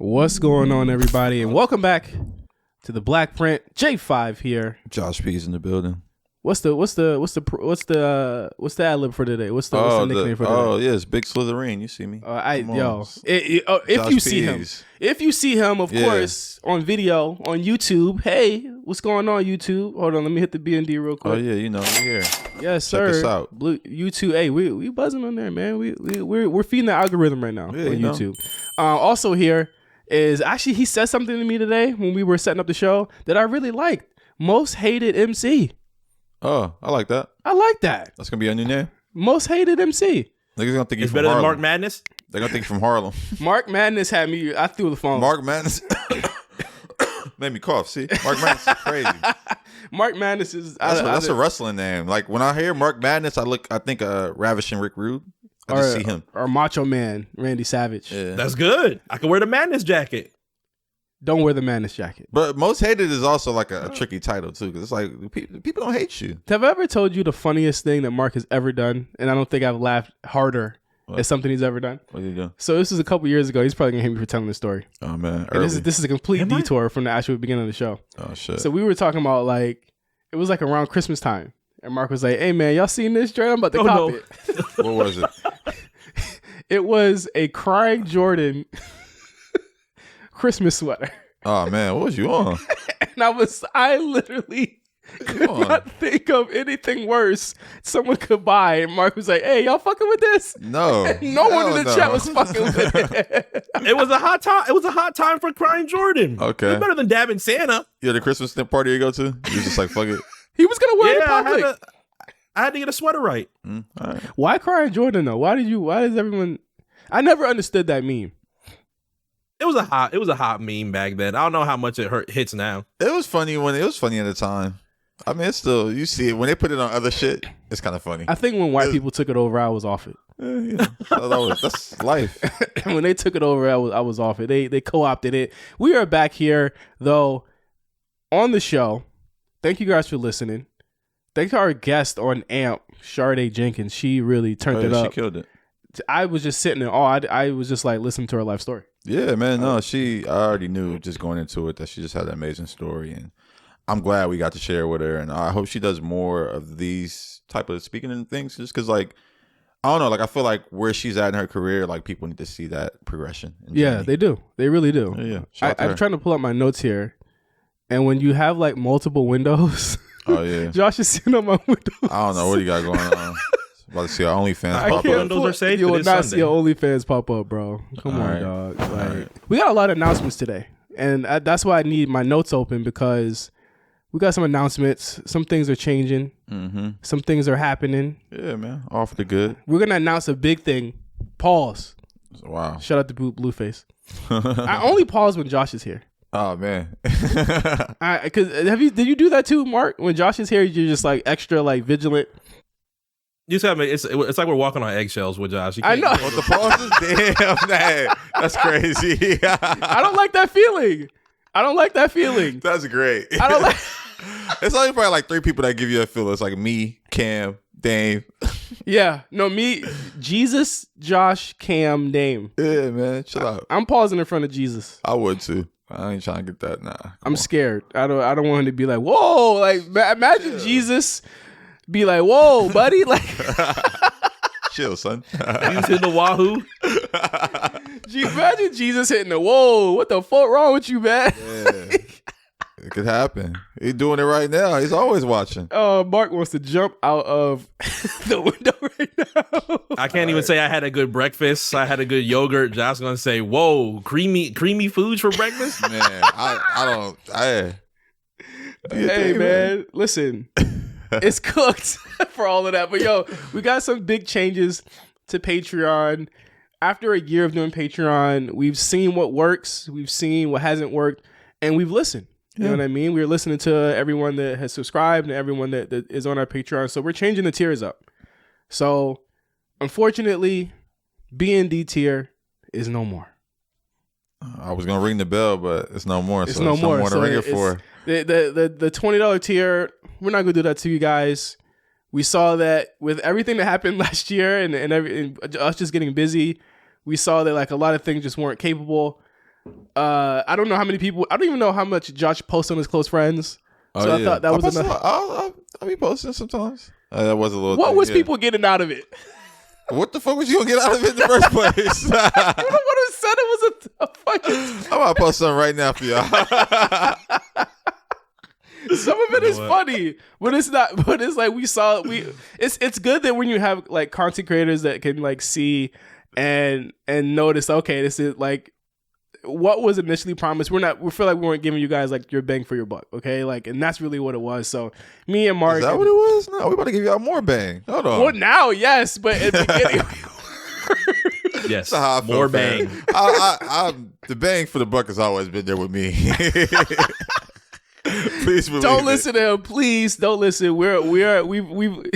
What's going on, everybody, and welcome back to the BlkPrint. J5 here. Josh P's in the building. What's the ad lib for today? What's the nickname for today? Oh yeah, it's Big Slytherin. You see me? If you see him, of course, on video on YouTube. Hey, what's going on, YouTube? Hold on, let me hit the B&D real quick. Oh yeah, you know we're here. Yes, sir. Check us out. YouTube. Hey, we buzzing on there, man. We're feeding the algorithm right now on YouTube. Also here is actually he said something to me today when we were setting up the show that I really liked. Most hated MC. Oh, I like that. I like that. That's gonna be a new name. Most hated MC. Niggas gonna think it's better than Mark Madness. They're gonna think from Harlem. Mark Madness had me. I threw the phone. Mark Madness made me cough. See, Mark Madness is crazy. Mark Madness is. That's a wrestling name. Like when I hear Mark Madness, I think Ravishing Rick Rude. I just see him. Or Macho Man Randy Savage. Yeah. That's good. I can wear the Madness jacket. Don't wear the Madness jacket. But most hated is also like a tricky title too, because it's like people don't hate you. Have I ever told you the funniest thing that Mark has ever done? And I don't think I've laughed harder at something he's ever done. What did he do? So this was a couple years ago. He's probably gonna hate me for telling this story. Oh man, this is a complete detour from the actual beginning of the show. Oh shit. So we were talking about like it was like around Christmas time, and Mark was like, "Hey man, y'all seen this joint? I'm about to copy it." What was it? It was a Crying Jordan Christmas sweater. Oh man, what was you on? And I literally could not think of anything worse someone could buy. And Mark was like, "Hey, y'all fucking with this?" No. And no one in the chat was fucking with it. It was a hot time. It was a hot time for Crying Jordan. Okay. It was better than dabbing Santa. Yeah, the Christmas party you go to? You was just like, fuck it. He was gonna wear it in public. I had to get a sweater right. All right. Why Crying Jordan though? Why does everyone? I never understood that meme. It was a hot meme back then. I don't know how much it hits now. It was funny at the time. I mean, it's still, you see it when they put it on other shit. It's kind of funny. I think when white people took it over, I was off it. That's life. When they took it over, I was off it. They co-opted it. We are back here though on the show. Thank you guys for listening. Thank our guest on AMP, Sade Jenkins. She really turned it up. She killed it. I was just sitting in awe. I was just like listening to her life story. Yeah, man. No, I already knew just going into it that she just had an amazing story, and I'm glad we got to share with her. And I hope she does more of these type of speaking and things, just because, like, I don't know, like I feel like where she's at in her career, like people need to see that progression. Yeah, they do. They really do. Yeah. I'm trying to pull up my notes here, and when you have like multiple windows, oh yeah, Josh is sitting on my windows. I don't know what you got going on. About to see our OnlyFans pop up. Windows are safe. You will not see our OnlyFans pop up, bro. Come on, dog. Like, we got a lot of announcements today, and that's why I need my notes open, because we got some announcements. Some things are changing. Mm-hmm. Some things are happening. Yeah, man. All for the good. We're gonna announce a big thing. Pause. Wow. Shout out to Blueface. I only pause when Josh is here. Oh man. Because did you do that too, Mark? When Josh is here, you're just like extra like vigilant. You said it's like we're walking on eggshells with Josh. I know. What the pauses? Damn, that's crazy. I don't like that feeling. That's great. I don't like. It's only probably like 3 people that give you that feeling. It's like me, Cam, Dame. Yeah, no, me, Jesus, Josh, Cam, Dame. Yeah, man, chill out. I'm pausing in front of Jesus. I would too. I ain't trying to get that. Nah, I'm scared. I don't want him to be like, whoa, like imagine Jesus be like, whoa, buddy, like. Chill, son. Jesus hit the wahoo. Imagine Jesus hitting the whoa. What the fuck wrong with you, man? Yeah. It could happen. He's doing it right now. He's always watching. Mark wants to jump out of the window right now. I can't even say I had a good breakfast. I had a good yogurt. Josh's gonna say, "Whoa, creamy foods for breakfast." Man, I don't. Hey, man, listen, it's cooked for all of that. But yo, we got some big changes to Patreon. After a year of doing Patreon, we've seen what works, we've seen what hasn't worked, and we've listened. You know what I mean? We're listening to everyone that has subscribed and everyone that is on our Patreon. So we're changing the tiers up. So unfortunately, B&D tier is no more. I was gonna ring the bell, but it's no more. It's so no more. To So ring it for. The $20 tier, we're not gonna do that to you guys. We saw that with everything that happened last year and us just getting busy, we saw that like a lot of things just weren't capable. I don't know how many people. I don't even know how much Josh posts on his close friends. So I thought that was enough. I'll be posting sometimes. That was a little. What was people getting out of it? What the fuck was you gonna get out of it in the first place? You know what I said? It was a fucking. I'm about to post something right now for y'all. Some of it is funny, but it's not. But it's like It's good that when you have like content creators that can like see and notice. Okay, this is like what was initially promised. We feel like we weren't giving you guys like your bang for your buck. Okay, like, and that's really what it was. So me and Mark. Is that what it was? No, we about to give y'all more bang. Hold on. Well, now yes, but at the beginning. Yes, more bang. The bang for the buck has always been there with me. Please believe don't listen to him. Please don't listen.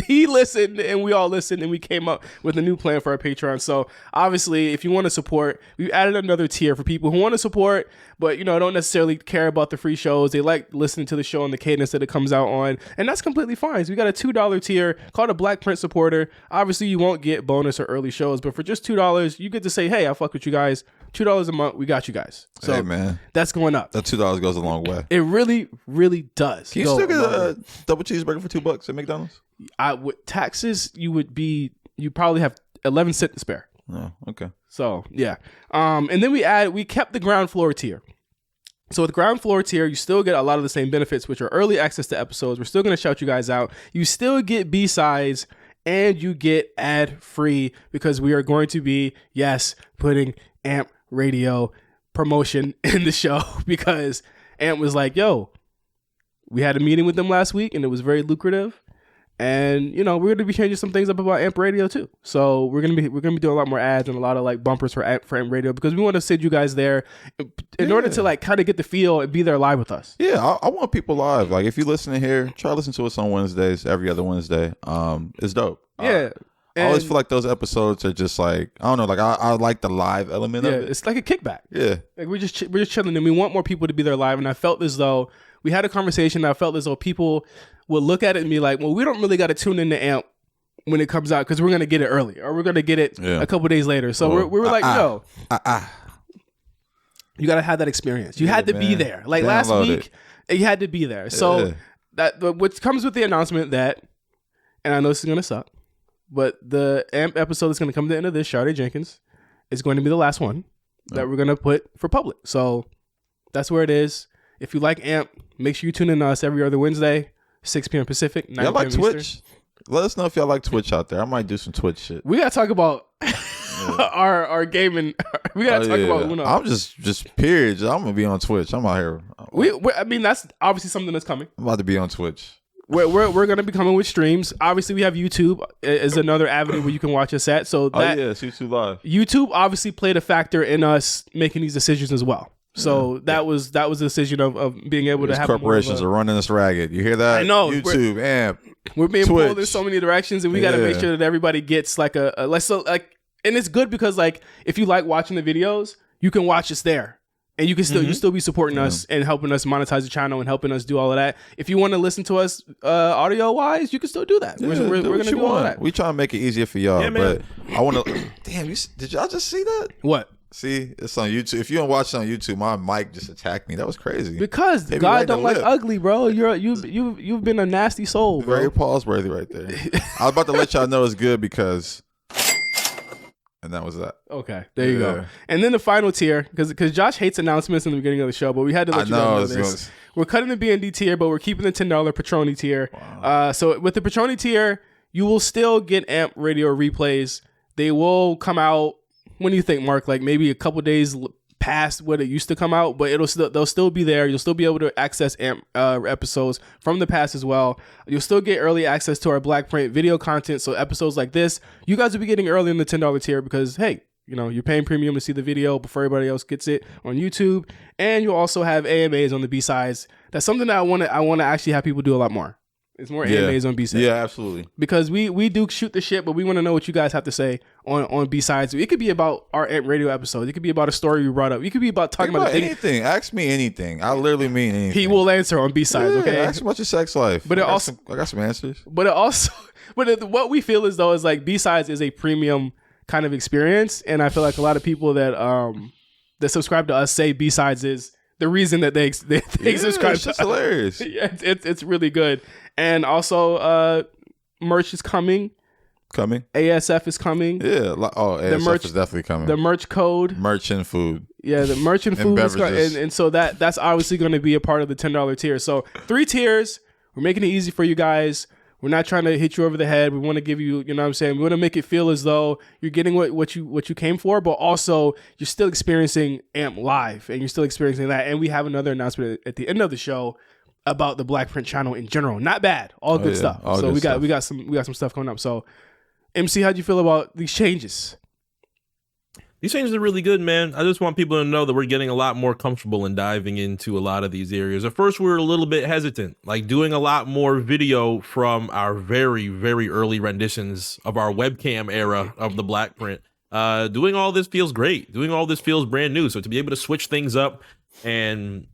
He listened and we all listened and we came up with a new plan for our Patreon. So obviously, if you want to support, we added another tier for people who want to support, but don't necessarily care about the free shows. They like listening to the show and the cadence that it comes out on, and that's completely fine. So we got a $2 tier called a BlkPrint supporter. Obviously, you won't get bonus or early shows, but for just $2, you get to say, "Hey, I fuck with you guys." $2 a month, we got you guys. So hey, man, that's going up. That $2 goes a long way. It really, really does. Can you still get a double cheeseburger for $2 at McDonald's? With taxes, you probably have 11 cents to spare. Oh, okay. So yeah, and then we kept the ground floor tier. So with the ground floor tier, you still get a lot of the same benefits, which are early access to episodes. We're still going to shout you guys out. You still get B-sides and you get ad free because we are going to be putting AMP radio promotion in the show because Ant was like, yo, we had a meeting with them last week and it was very lucrative, and we're going to be changing some things up about AMP radio too. So we're going to be doing a lot more ads and a lot of like bumpers for AMP radio because we want to send you guys there in order to like kind of get the feel and be there live with us. Yeah, I want people live. Like if you listening here, try to listen to us on Wednesdays, every other Wednesday. It's dope. Yeah. I always feel like those episodes are just like, I don't know, like I like the live element of it. It's like a kickback. Yeah. Like we're just chilling and we want more people to be there live. And I felt as though we had a conversation. And I felt as though people would look at it and be like, well, we don't really got to tune in to AMP when it comes out because we're going to get it early or we're going to get it a couple days later. So we were like, no, you got to have that experience. You had to be there. Like last week, you had to be there. So that what comes with the announcement that, and I know this is going to suck, but the AMP episode that's going to come to the end of this, Sade Jenkins, is going to be the last one that we're going to put for public. So that's where it is. If you like AMP, make sure you tune in to us every other Wednesday, 6 p.m. Pacific, 9 y'all p.m. like Twitch? Eastern. Let us know if y'all like Twitch out there. I might do some Twitch shit. We got to talk about our gaming. We got to talk about Uno. I'm just period. I'm going to be on Twitch. I'm out here. I mean, that's obviously something that's coming. I'm about to be on Twitch. We're going to be coming with streams. Obviously, we have YouTube as another avenue where you can watch us at. So that, it's YouTube Live. YouTube obviously played a factor in us making these decisions as well. So that was the decision of being able to have corporations are running us ragged. You hear that? I know. YouTube, AMP. We're being Twitch. pulled in so many directions, and we got to make sure that everybody gets like and it's good because like if you like watching the videos, you can watch us there. And you can still you still be supporting us and helping us monetize the channel and helping us do all of that. If you want to listen to us audio wise, you can still do that. Yeah, we're gonna do all of that. We try to make it easier for y'all, but I want to. Damn, did y'all just see that? What? See, it's on YouTube. If you don't watch it on YouTube, my mic just attacked me. That was crazy. Because God right don't like ugly, bro. You've been a nasty soul, bro. Very pause-worthy right there. I was about to let y'all know it's good because. And that was that. Okay, there you go. And then the final tier, because Josh hates announcements in the beginning of the show, but we had to let you know this. We're cutting the B&D tier, but we're keeping the $10 Patroni tier. Wow. So with the Patroni tier, you will still get AMP radio replays. They will come out. When do you think, Mark? Like maybe a couple days past what it used to come out, but they'll still be there. You'll still be able to access AMP episodes from the past as well. You'll still get early access to our BlkPrint video content. So episodes like this, you guys will be getting early in the $10 tier because, hey, you're paying premium to see the video before everybody else gets it on YouTube. And you'll also have AMAs on the B-sides. That's something that I want to actually have people do a lot more. It's more AMAs on B-sides. Yeah, absolutely. Because we do shoot the shit, but we want to know what you guys have to say on B-sides. It could be about our AMP radio episode. It could be about a story we brought up. It could be about talking about anything. Ask me anything. I literally mean anything. He will answer on B-sides, okay? Ask about your sex life. But I got some answers. But what we feel is though is like B-sides is a premium kind of experience, and I feel like a lot of people that that subscribe to us say B-Sides is the reason that they subscribe it's to just us. hilarious. Yeah, it's really good. And also, merch is coming. ASF is coming. Yeah. ASF merch is definitely coming. The merch code. Merch and food. Yeah, the merch and food is coming. And so that's obviously going to be a part of the $10 tier. So 3 tiers. We're making it easy for you guys. We're not trying to hit you over the head. We want to give you, you know what I'm saying? We want to make it feel as though you're getting what you came for, but also you're still experiencing AMP live and you're still experiencing that. And we have another announcement at the end of the show about the BlkPrint channel in general. Not bad. All good stuff. So we got some stuff coming up. So MC, how'd you feel about these changes? These changes are really good, man. I just want people to know that we're getting a lot more comfortable in diving into a lot of these areas. At first, we were a little bit hesitant, like doing a lot more video from our very, very early renditions of our webcam era of the BlkPrint. Doing all this feels great. Doing all this feels brand new. So to be able to switch things up and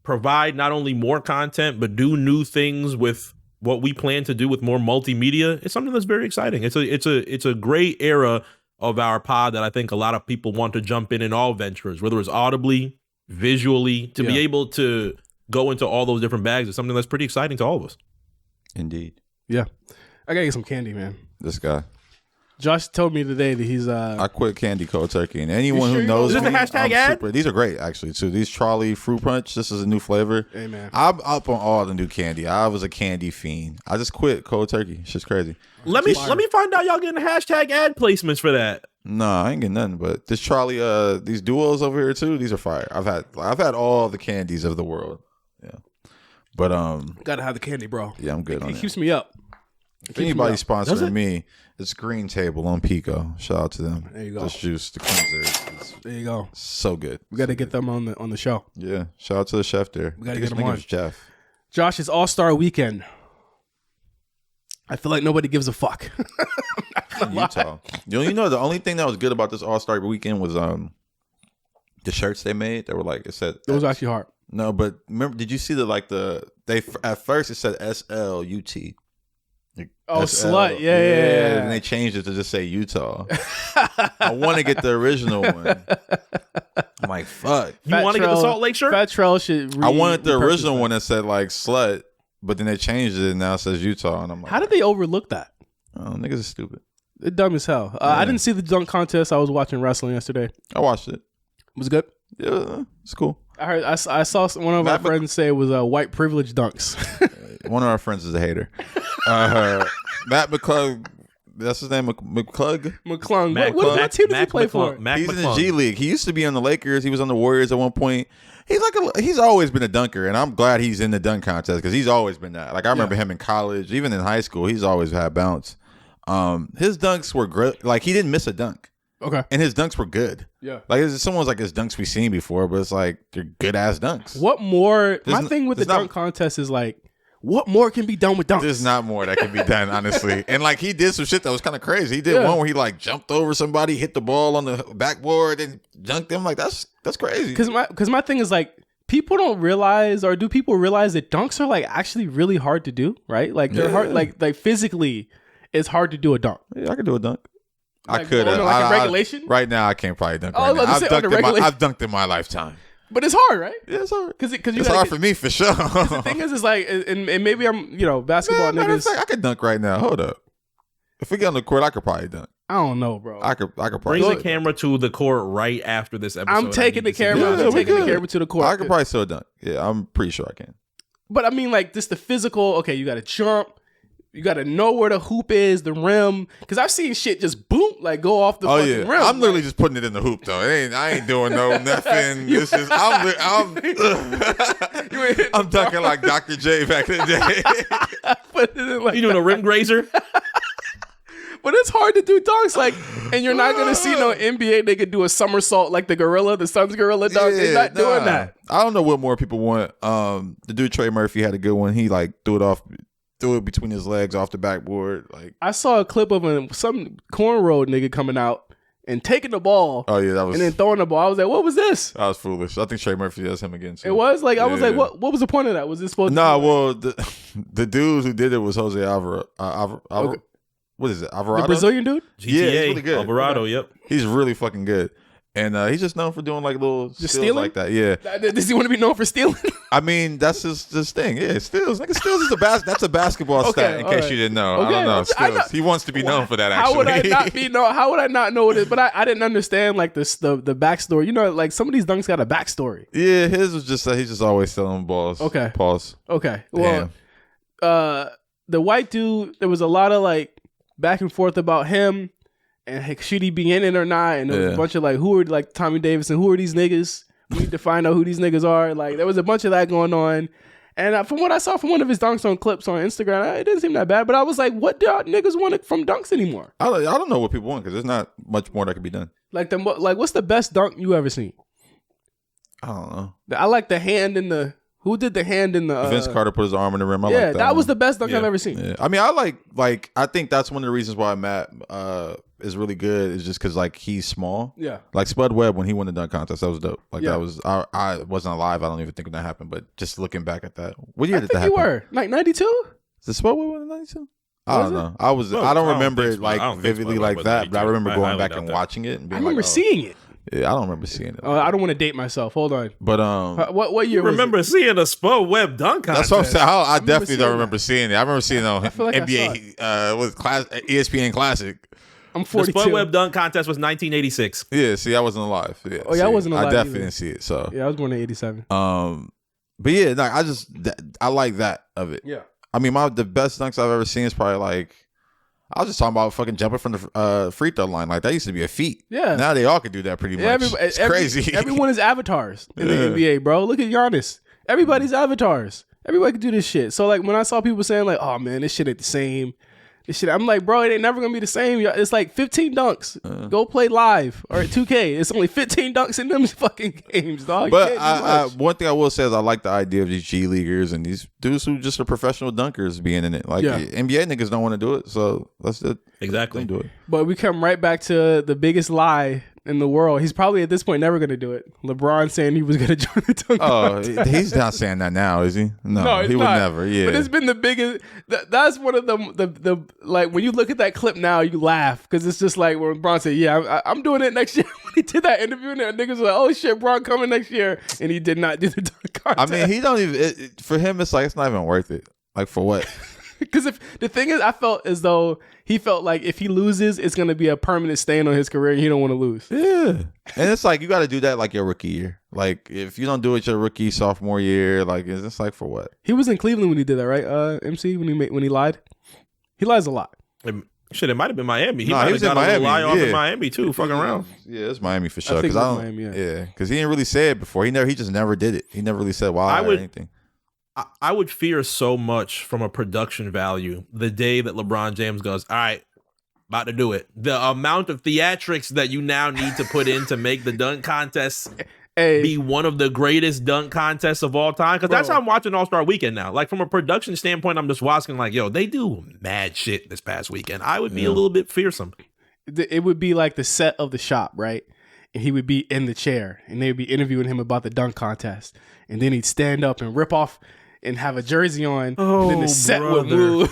provide not only more content, but do new things with what we plan to do with more multimedia, it's something that's very exciting. It's a great era of our pod that I think a lot of people want to jump in all ventures, whether it's audibly, visually, to be able to go into all those different bags is something that's pretty exciting to all of us. Indeed. Yeah. I gotta get some candy, man. This guy. Josh told me today that he's I quit candy cold turkey, and anyone who knows is this me, the hashtag ad? These are great actually too. These Trolley fruit punch. This is a new flavor. Hey man, I'm up on all the new candy. I was a candy fiend. I just quit cold turkey. It's just crazy. Let me find out y'all getting hashtag ad placements for that. No, I ain't getting nothing. But this Trolley, these duos over here too. These are fire. I've had all the candies of the world. Yeah, but gotta have the candy, bro. Yeah, I'm good on it. It keeps me up. If anybody sponsoring me, it's Green Table on Pico. Shout out to them. There you go. This juice, the cleanser. There you go. So good. We got to get them on the show. Yeah. Shout out to the chef there. We got to get them on. Jeff. Josh, it's All-Star Weekend. I feel like nobody gives a fuck. Utah. You know, the only thing that was good about this All-Star Weekend was the shirts they made. They were like, it said. It was actually hard. No, but remember, did you see at first it said SLUT. Oh, slut. Yeah. And they changed it to just say Utah. I want to get the original one. I'm like, fuck. You want to get the Salt Lake shirt? Fat Trell should I wanted the original one that said like slut, but then they changed it and now it says Utah. And I'm like, how did they overlook that? Oh, niggas are stupid. They're dumb as hell. I didn't see the dunk contest. I was watching wrestling yesterday. I watched it. Was it good? Yeah, it's cool. I saw one of our friends say it was white privilege dunks. One of our friends is a hater. Matt McClung, that's his name, McClung? McClung. What team does he play for? He's in the G League. He used to be on the Lakers. He was on the Warriors at one point. He's always been a dunker, and I'm glad he's in the dunk contest because he's always been that. Like I remember him in college, even in high school. He's always had bounce. His dunks were great. Like he didn't miss a dunk. Okay. And his dunks were good. Yeah. Like someone's like his dunks we've seen before, but it's like they're good ass dunks. What more? My thing with the dunk contest is like, what more can be done with dunks? There's not more that can be done, honestly. And like he did some shit that was kind of crazy. He did one where he like jumped over somebody, hit the ball on the backboard, and dunked them. Like that's crazy. Because my thing is like, people don't realize, or do people realize that dunks are like actually really hard to do, right? Like they're hard, like physically, it's hard to do a dunk. Yeah, I could do a dunk. Like, I could. Like a regulation. Right now, I can't probably dunk. I've dunked in my lifetime. But it's hard, right? Yeah, it's hard. Because it's hard for me for sure. The thing is like, and maybe I'm, basketball niggas. I could dunk right now. Hold up. If we get on the court, I could probably dunk. I don't know, bro. I could probably bring the camera to the court right after this episode. I'm taking the camera. I'm taking the camera to the court. I could probably still dunk. Yeah, I'm pretty sure I can. But I mean, like, just the physical. Okay, you got to jump. You got to know where the hoop is, the rim. Because I've seen shit just boom, like go off the fucking rim. I'm literally just putting it in the hoop though. I ain't doing no nothing. This is I'm dunking like Dr. J back in the day. You doing a rim grazer? But it's hard to do dunks, like, and you're not gonna see no NBA nigga do a somersault like the Suns gorilla dunk. They're not doing that. I don't know what more people want. The dude Trey Murphy had a good one. He like threw it between his legs off the backboard. Like I saw a clip of some cornrow nigga coming out and taking the ball. Oh yeah, that was, and then throwing the ball. I was like, what was this? That was foolish. I think Trey Murphy does him again. So. It was like I was like, what was the point of that? Was this supposed? Nah, well, the dude who did it was Jose Alvarado. Okay. What is it? Alvarado, the Brazilian dude. GTA, he's really good. Alvarado. Yep, he's really fucking good. And he's just known for doing like little steals stealing? like that. Yeah. Does he want to be known for stealing? I mean, that's his thing. Yeah, steals. Nigga, steals is that's a basketball stat. In case you didn't know, I don't know. Steals. He wants to be known for that. Actually, How would I not be know? How would I not know it? But I didn't understand like the backstory. You know, like some of these dunks got a backstory. Yeah, his was just he's just always selling balls. Okay. Pause. Okay. Well, the white dude, there was a lot of like back and forth about him and should he be in it or not. And there was a bunch of like, who are like Tommy Davis and who are these niggas? We need to find out who these niggas are. Like there was a bunch of that going on. And from what I saw from one of his dunks on clips on Instagram, it didn't seem that bad. But I was like, what do niggas want from dunks anymore? I don't know what people want because there's not much more that can be done. Like what's the best dunk you ever seen? I don't know. I like the hand in the. Who did the hand in the? Vince Carter put his arm in the rim. I yeah, like that was the best dunk I've ever seen. Yeah. I mean, I like. I think that's one of the reasons why Matt is really good is just because like he's small. Yeah. Like Spud Webb when he won the dunk contest, that was dope. Like that was. I wasn't alive. I don't even think when that happened. But just looking back at that, what year did that happen? You were like 92. Did Spud Webb win in 92? I don't know. I don't remember it like vividly like that, but I remember going back and watching it and being I remember seeing it. Yeah, I don't remember seeing it. I don't want to date myself. Hold on. But what year? Remember seeing a Spud Webb dunk contest? That's what I'm saying. I definitely don't remember seeing it. I remember seeing it on NBA. Was ESPN Classic. I'm 42. The Spud Webb dunk contest was 1986. Yeah, see, I wasn't alive. Yeah, I wasn't alive. I definitely didn't see it. So yeah, I was born in 87. But yeah, like I like that of it. Yeah. I mean, the best dunks I've ever seen is probably like. I was just talking about fucking jumping from the free throw line. Like, that used to be a feat. Yeah. Now they all can do that pretty much. It's crazy. Everyone is avatars in the NBA, bro. Look at Giannis. Everybody's avatars. Everybody can do this shit. So, like, when I saw people saying, like, oh, man, this shit ain't the same. This shit, I'm like, bro, it ain't never going to be the same. It's like 15 dunks. Go play live or at 2K. It's only 15 dunks in them fucking games, dog. But one thing I will say is I like the idea of these G Leaguers and these dudes who just are professional dunkers being in it. Like, NBA niggas don't want to do it, so let's do it. Exactly. Do it. But we come right back to the biggest lie in the world. He's probably at this point never going to do it. LeBron saying he was going to join the dunk contest. He's not saying that now, is he? No, he would never. Yeah, but it's been the biggest. That's one of the like when you look at that clip now, you laugh because it's just like when LeBron said, "Yeah, I'm doing it next year." When he did that interview, and niggas were like, "Oh shit, Bron coming next year," and he did not do the dunk contest. I mean, he don't even. For him, it's like it's not even worth it. Like for what? Because if the thing is, I felt as though he felt like if he loses, it's going to be a permanent stain on his career. And he don't want to lose. Yeah, and it's like you got to do that like your rookie year. Like if you don't do it your rookie sophomore year, like it's like for what? He was in Cleveland when he did that, right? MC when he lied. He lies a lot. It might have been Miami. He was in Miami. Lie off in Miami too. Fucking around. Yeah, it's Miami for sure. Because Miami. Yeah, because he didn't really say it before. He just never did it. He never really said why or anything. I would fear so much from a production value the day that LeBron James goes, all right, about to do it. The amount of theatrics that you now need to put in to make the dunk contest be one of the greatest dunk contests of all time. Because that's how I'm watching All-Star Weekend now. Like from a production standpoint, I'm just watching like, yo, they do mad shit this past weekend. I would be a little bit fearsome. It would be like the set of The Shop, right? And he would be in the chair and they'd be interviewing him about the dunk contest. And then he'd stand up and rip off and have a jersey on, and then the set would move.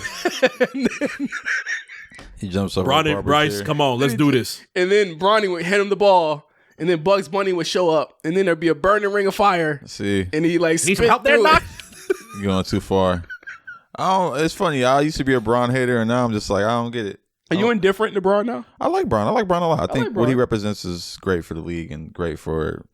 He jumps over. Bronny, Bryce, come on, let's do this. And then Bronny would hand him the ball, and then Bugs Bunny would show up, and then there'd be a burning ring of fire. See, and he like spit out there, Doc. You're going too far. It's funny. I used to be a Bron hater, and now I'm just like, I don't get it. Are you indifferent to Bron now? I like Bron. I like Bron a lot. I think what he represents is great for the league and great for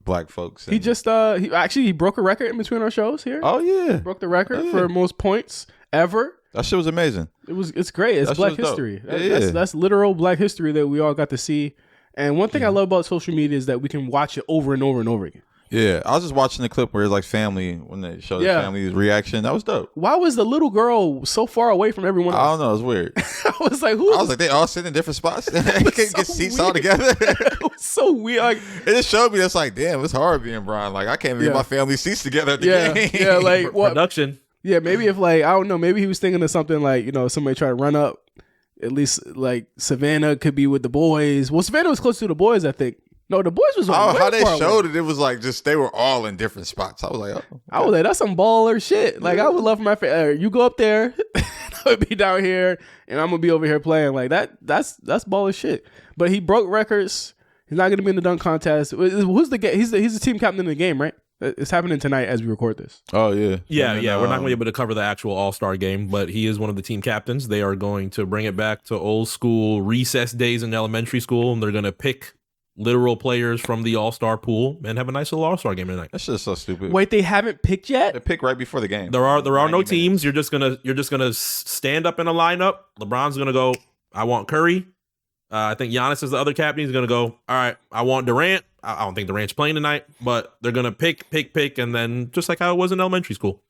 black folks. He just he broke a record in between our shows here. Oh yeah, broke the record for most points ever. That shit was amazing. It's great. It's Black history. That's literal Black history that we all got to see. And one thing I love about social media is that we can watch it over and over and over again. Yeah, I was just watching the clip where it's like family when they show the family's reaction. That was dope. Why was the little girtle so far away from everyone else? I don't know. It was weird. I was like, who? I was like, they all sitting in different spots. They can't get seats all together. It was so weird. Like, it just showed me that's like, damn, it's hard being Bron. Like I can't even get my family seats together at the game. Yeah, like what production. Yeah, maybe if like I don't know, maybe he was thinking of something like somebody try to run up. At least like Savannah could be with the boys. Well, Savannah was close to the boys, I think. No, the boys was on how they showed it. It was like just they were all in different spots. I was like, I was like, that's some baller shit. Like I would love for my family. You go up there, I would be down here, and I'm gonna be over here playing. Like that's baller shit. But he broke records. He's not going to be in the dunk contest. Who's the he's the team captain in the game, right? It's happening tonight as we record this. Oh yeah, yeah. We're not going to be able to cover the actual All-Star game, but he is one of the team captains. They are going to bring it back to old school recess days in elementary school, and they're going to pick literal players from the All-Star pool and have a nice little All-Star game tonight. That's just so stupid. Wait, they haven't picked yet? They pick right before the game. There are no teams. You're just gonna stand up in a lineup. LeBron's gonna go, I want Curry. I think Giannis is the other captain. He's gonna go, all right, I want Durant. I don't think Durant's playing tonight, but they're gonna pick, and then just like how it was in elementary school.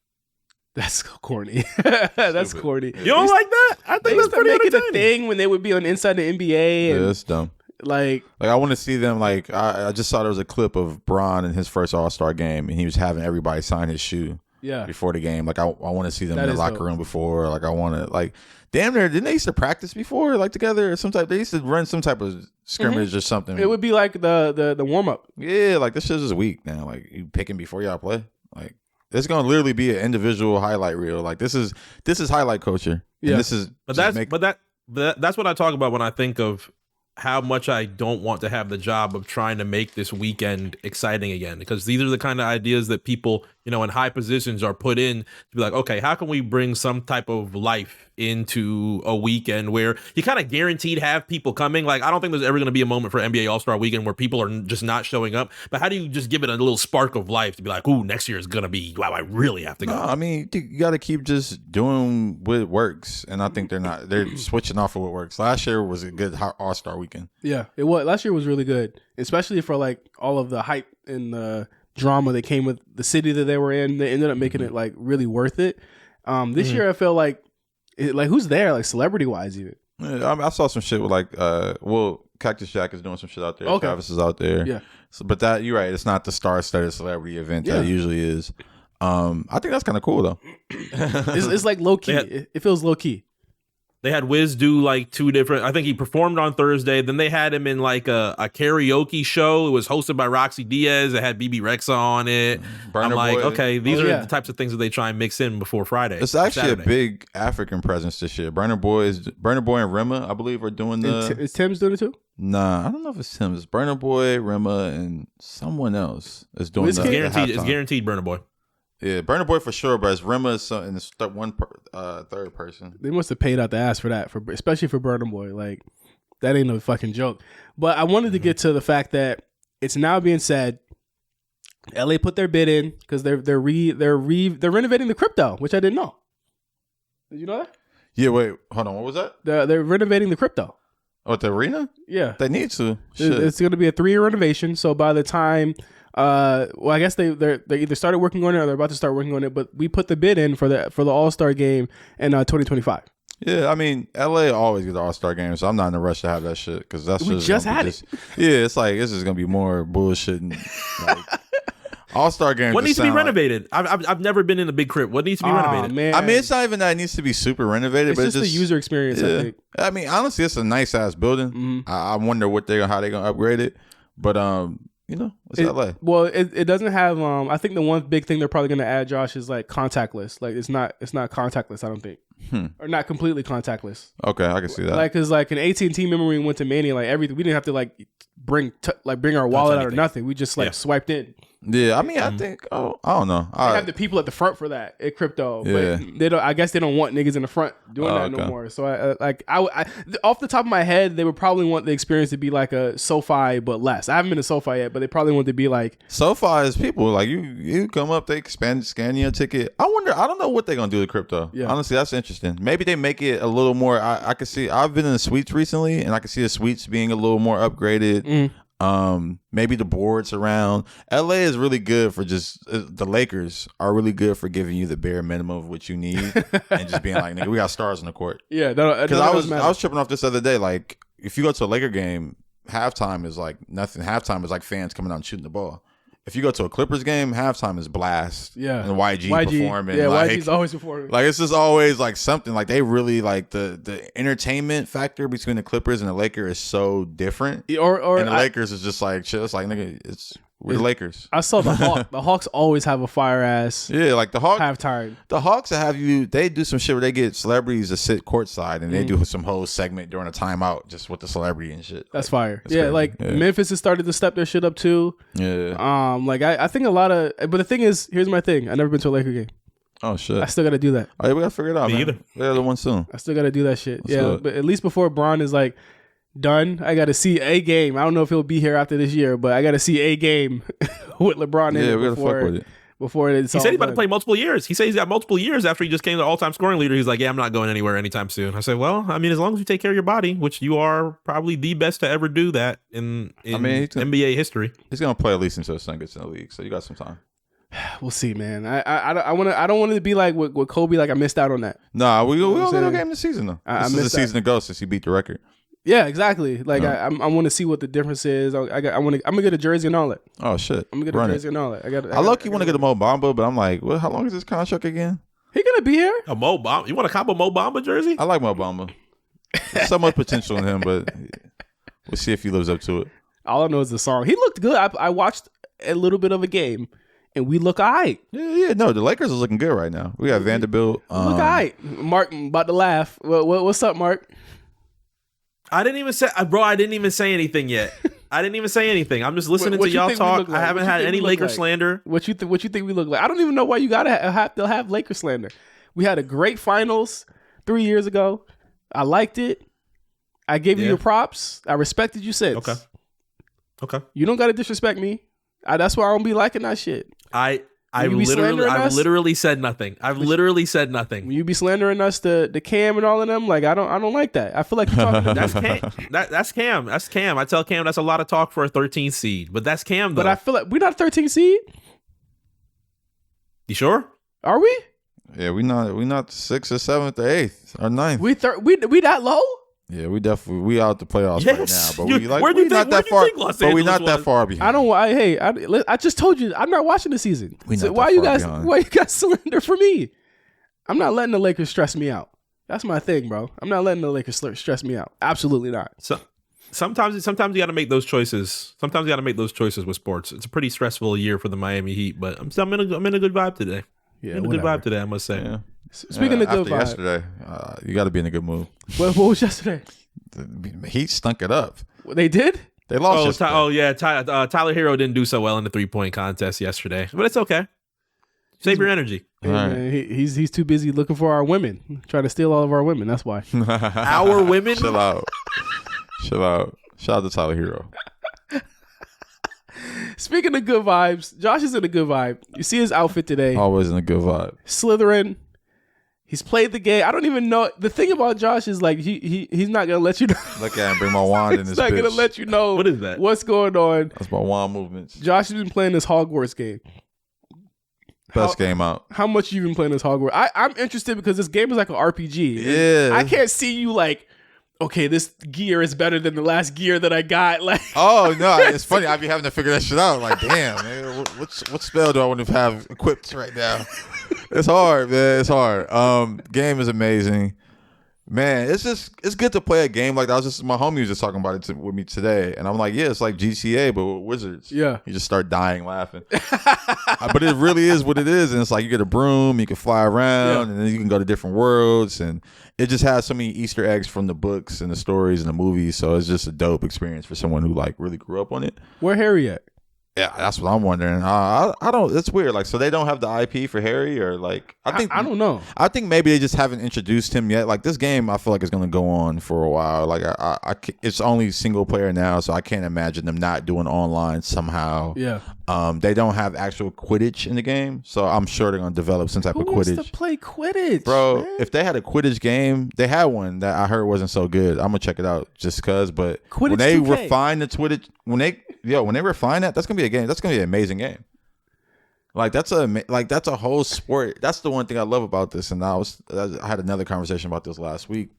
That's corny. That's corny. You don't like that? I think that's pretty make it a entertaining. thing when they would be on Inside the NBA. Yeah, And, that's dumb. like I want to see them. Like I just saw there was a clip of Bron in his first All-Star game, and he was having everybody sign his shoe before the game. Like I want to see them in the locker room before. Like I want to damn near. Didn't they used to practice before like together or some type? They used to run some type of scrimmage or something. It would be like the warm up. Yeah, like this shit is weak now. Like you picking before y'all play. Like it's gonna literally be an individual highlight reel. Like this is highlight culture. Yeah, and this is. That's what I talk about when I think of how much I don't want to have the job of trying to make this weekend exciting again, because these are the kind of ideas that people, in high positions are put in to be like, okay, how can we bring some type of life into a weekend where you kind of guaranteed have people coming? Like, I don't think there's ever going to be a moment for NBA All-Star Weekend where people are just not showing up. But how do you just give it a little spark of life to be like, ooh, next year is going to be, wow, I really have to go. No, I mean, you got to keep just doing what works. And I think they're switching off of what works. Last year was a good All-Star Weekend. Yeah, it was. Last year was really good, especially for like all of the hype and the drama that came with the city that they were in. They ended up making it like really worth it. This year I feel like who's there, like celebrity wise even. Yeah, I saw some shit with Cactus Jack is doing some shit out there. Okay. Travis is out there. Yeah. So, but you're right. It's not the star-studded celebrity event that it usually is. I think that's kind of cool though. It's like low key. It feels low key. They had Wiz do like two different, I think he performed on Thursday. Then they had him in like a karaoke show. It was hosted by Roxy Diaz. It had BB Rexa on it. Burner I'm like, Boy. okay, these are the types of things that they try and mix in before Friday. It's actually Saturday. a big African presence this year. Burner Boy and Rema, I believe, are doing Is Tim's doing it too? Nah, I don't know if it's Tim. It's Burner Boy, Rema, and someone else is doing It's guaranteed Burner Boy. Yeah, Burner Boy for sure, but it's Rema and it's third person. They must have paid out the ass for that, especially for Burna Boy. Like that ain't no fucking joke. But I wanted to get to the fact that it's now being said, LA put their bid in because they're renovating the crypto, which I didn't know. Did you know that? Yeah, wait, hold on. What was that? They're renovating the crypto. Oh, the arena? Yeah, they need to. It's going to be a 3-year renovation. So by the time, I guess they either started working on it or they're about to start working on it. But we put the bid in for the All-Star game in 2025. Yeah, I mean, LA always gets the All-Star game, so I'm not in a rush to have that shit because that's we just had it. Yeah, it's like this is gonna be more bullshit. And, All-Star game. What needs to be renovated? I've never been in a big crib. What needs to be renovated? Man. I mean, it's not even that it needs to be super renovated, but it's just the user experience. Yeah. I think. I mean, honestly, it's a nice ass building. Mm-hmm. I wonder how they're gonna upgrade it, but it's LA. Well, it doesn't have. I think the one big thing they're probably gonna add, Josh, is like contactless. Like it's not contactless. I don't think, or not completely contactless. Okay, I can see that. Like, cause like an AT&T, remember when we went to Mania, like everything, we didn't have to like bring our wallet out or nothing. We just swiped in. Yeah, I mean, I think. Oh, I don't know. They have the people at the front for that at crypto, Yeah. but they don't. I guess they don't want niggas in the front doing that no more. So I off the top of my head, they would probably want the experience to be like a SoFi, but less. I haven't been to SoFi yet, but they probably want to be like SoFi is people like you come up, they scan your ticket. I don't know what they're gonna do with crypto. Yeah. Honestly, that's interesting. Maybe they make it a little more. I can see. I've been in the suites recently, and I can see the suites being a little more upgraded. Maybe the boards around. LA is really good for just the Lakers are really good for giving you the bare minimum of what you need and just being like, nigga, we got stars on the court. Yeah, because I was tripping off this other day. Like, if you go to a Laker game, halftime is like nothing. Halftime is like fans coming out and shooting the ball. If you go to a Clippers game, halftime is blast. Yeah, and YG performing. Yeah, like, YG's always performing. Like it's just always like something. Like they really like the entertainment factor between the Clippers and the Lakers is so different. Or and the Lakers is just like shit. It's like nigga, it's We're the Lakers. I saw the Hawks. The Hawks always have a fire ass Yeah, like the Hawks. halftime. The Hawks they do some shit where they get celebrities to sit courtside and they do some whole segment during a timeout just with the celebrity and shit. That's like, fire. that's Yeah, crazy. like Memphis has started to step their shit up too. Yeah. Like I think a lot of, but the thing is, here's my thing. I never been to a Laker game. Oh shit. I still got to do that. Oh, yeah, we gotta figure it out. Me man. either. We're the one soon. I still got to do that shit. Let's do it. But at least before Bron is like done, I got to see a game. I don't know if he'll be here after this year, but I got to see a game with LeBron in it We gotta before fuck with it. before it's He all said he's about to done. play multiple years. He said he's got multiple years after he just came to all-time scoring leader. He's like, yeah, I'm not going anywhere anytime soon. I said, well, I mean, as long as you take care of your body, which you are probably the best to ever do that in NBA history. He's gonna play at least until his son gets in the league, so you got some time. We'll see, man. I don't want it to be like with Kobe. Like I missed out on that. Nah, we what I'm don't get no saying? game this season though. I This is the missed that. season to go since he beat the record. Yeah, exactly. Like I want to see what the difference is. I'm gonna get a jersey and all that. Oh shit. I'm gonna get a jersey and all that. I low-key want to get a Mo Bamba, but I'm like, well, how long is this contract again? He gonna be here. A Mo Bamba? You want to cop a Mo Bamba jersey? I like Mo Bamba. There's so much potential in him, but we'll see if he lives up to it. All I know is the song. He looked good. I watched a little bit of a game, and we look alright. Yeah. No, the Lakers is looking good right now. We got Vanderbilt. Look alright. Mark about to laugh. What's up, Mark? I didn't even say anything yet. I didn't even say anything. I'm just listening What to you y'all think we talk. look like? I haven't What you had think any we look Laker like? slander. What you think we look like? I don't even know why you gotta have Laker slander. We had a great finals 3 years ago. I liked it. I gave you your props. I respected you since. Okay. You don't gotta disrespect me. That's why I don't be liking that shit. I've you be slandering us? literally said nothing. I've literally said nothing. When you be slandering us, the Cam and all of them, like I don't like that. I feel like you're talking. That's Cam. That's Cam. That's Cam. I tell Cam that's a lot of talk for a 13th seed, but that's Cam though. But I feel like we're not 13 seed. You sure? Are we? Yeah, we not the 6th or 7th or 8th or 9th. We that low? Yeah, we out the playoffs Yes. right now, but Where do you think Los but we Angeles not that was? far behind. I just told you I'm not watching the season. We So not why that you far guys behind. why you guys slander for me? I'm not letting the Lakers stress me out. That's my thing, bro. I'm not letting the Lakers stress me out. Absolutely not. So sometimes you got to make those choices. Sometimes you got to make those choices with sports. It's a pretty stressful year for the Miami Heat, but I'm in a good vibe today. Yeah, I'm in a good vibe today, I must say. Yeah. Speaking of good after vibe, yesterday, you got to be in a good mood. what was yesterday? The Heat stunk it up. They did? They lost. yesterday. Tyler Hero didn't do so well in the 3-point contest yesterday, but it's okay. Save your energy. Hey, All right. man, he's too busy looking for our women, trying to steal all of our women. That's why. Our women. Chill out. Shout out to Tyler Hero. Speaking of good vibes, Josh is in a good vibe. You see his outfit today. Always in a good vibe. Slytherin. He's played the game. I don't even know. The thing about Josh is like he's not gonna let you know. Look at him, bring my wand in He's this not bitch. gonna let you know What is that? what's going on. That's my wand movements. Josh has been playing this Hogwarts game. Best game out. How much you been playing this Hogwarts? I'm interested because this game is like an RPG. Yeah. I can't see you like, okay, this gear is better than the last gear that I got. Like, Oh no, it's funny. I be having to figure that shit out. Like, damn, man, what spell do I want to have equipped right now? It's hard, man. It's hard. Game is amazing, man. It's good to play a game like that. My homie was just talking about it with me today, and I'm like, yeah, it's like GTA but with wizards. Yeah. You just start dying laughing. But it really is what it is, and it's like you get a broom, you can fly around, and then you can go to different worlds, and it just has so many Easter eggs from the books and the stories and the movies. So it's just a dope experience for someone who like really grew up on it. where Harry at? Yeah, that's what I'm wondering. I don't. It's weird. Like, so they don't have the IP for Harry, or like, I don't know. I think maybe they just haven't introduced him yet. Like, this game, I feel like is going to go on for a while. Like, it's only single player now, so I can't imagine them not doing online somehow. Yeah. They don't have actual Quidditch in the game, so I'm sure they're going to develop some type Who of wants Quidditch. to play Quidditch, Bro, man? if they had a Quidditch game, they had one that I heard wasn't so good. I'm gonna check it out just cause. But Quidditch when they 2K. refine the Quidditch, when they refine that, that's gonna be a game. That's gonna be an amazing game. Like that's a whole sport. That's the one thing I love about this. And I had another conversation about this last week.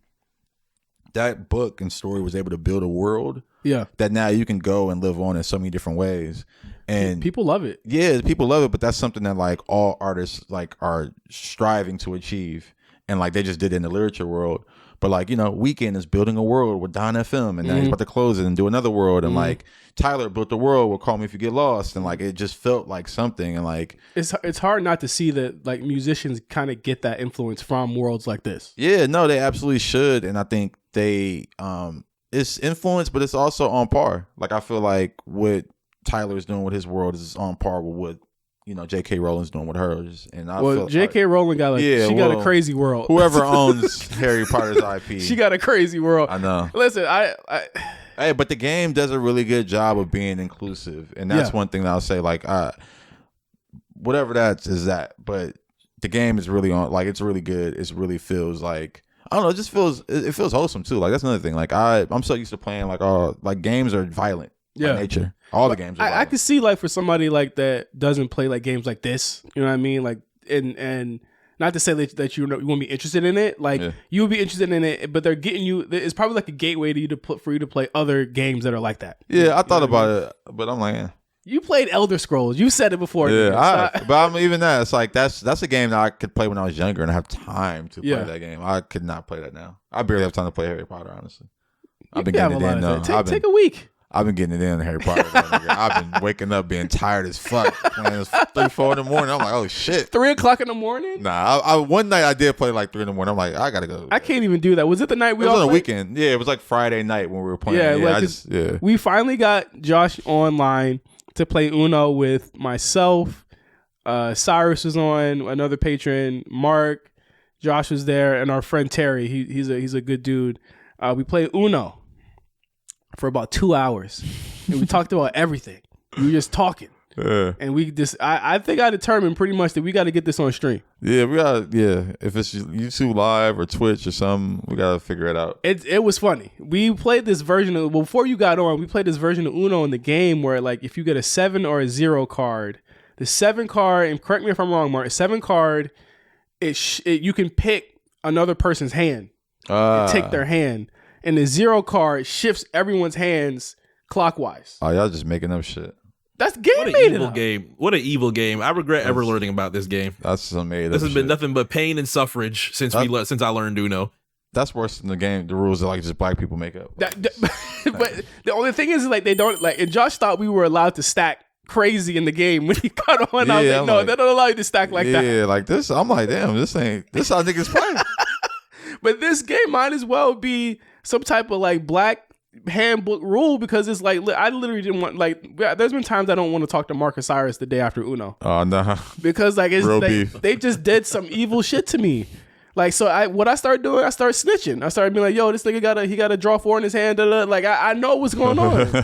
That book and story was able to build a world Yeah. that now you can go and live on in so many different ways. And People love it. yeah, people love it, but that's something that like all artists like are striving to achieve, and like they just did it in the literature world. But like, you know, Weeknd is building a world with Don FM, and now he's about to close it and do another world. And like Tyler built the world with Call Me If You Get Lost, and like it just felt like something. And like it's hard not to see that like musicians kind of get that influence from worlds like this. Yeah, no, they absolutely should. And I think they it's influence, but it's also on par. Like I feel like what Tyler is doing with his world is on par with what, you know, J.K. Rowling's doing with hers. And J.K. Rowling got she got a crazy world. Whoever owns Harry Potter's IP, she got a crazy world. I know. Listen, hey, but the game does a really good job of being inclusive, and that's one thing that I'll say. Like, whatever that is, but the game is really on. Like, it's really good. It really feels like, I don't know. It feels wholesome too. Like that's another thing. Like I'm so used to playing like games are violent by nature. All the games are violent. I could see like for somebody like that doesn't play like games like this, you know what I mean? Like and not to say that you won't be interested in it. Like you would be interested in it, but they're getting you. It's probably like a gateway for you to play other games that are like that. Yeah, I thought about it, but I'm like, you played Elder Scrolls. You said it before. Yeah, but I'm even that. It's like that's a game that I could play when I was younger and I have time to play that game. I could not play that now. I barely have time to play Harry Potter. Honestly, I've been getting it in though. Take a week. I've been getting it in Harry Potter. I've been waking up being tired as fuck. Playing this 3, 4 in the morning. I'm like, oh shit. 3 o'clock in the morning? Nah, one night I did play like 3 in the morning. I'm like, I gotta go. I can't even do that. Was it the night we all played? It was on a played? weekend. Yeah, it was like Friday night when we were playing. We finally got Josh online to play Uno with myself. Cyrus was on, another patron, Mark. Josh was there, and our friend Terry. He's a good dude. We played Uno for about 2 hours, and we talked about everything. We were just talking, and we just. I think I determined pretty much that we got to get this on stream. Yeah, we got. Yeah, if it's YouTube Live or Twitch or something, we gotta figure it out. It was funny. We played this version of before you got on. We played this version of Uno in the game where like if you get a 7 or a 0 card, the 7 card, and correct me if I'm wrong, Mark. 7 card, you can pick another person's hand and take their hand. And the 0 card shifts everyone's hands clockwise. Oh, y'all just making up shit. That's game What an evil game. What an evil game. I regret ever learning about this game. That's some made up This has shit. been nothing but pain and suffrage since I learned Uno. That's worse than the game. The rules that like just black people make up. But the only thing is like they don't like. And Josh thought we were allowed to stack crazy in the game when he got on. I was like, no, they don't allow you to stack like that. Yeah, like this. I'm like, damn, this how niggas play. But this game might as well be some type of like black handbook rule because it's like I literally didn't want like there's been times I don't want to talk to Marcus Cyrus the day after Uno. Oh no, because like they just did some evil shit to me. Like so I started doing, I started snitching. I started being like, yo, this nigga got a draw 4 in his hand. Like I know what's going on.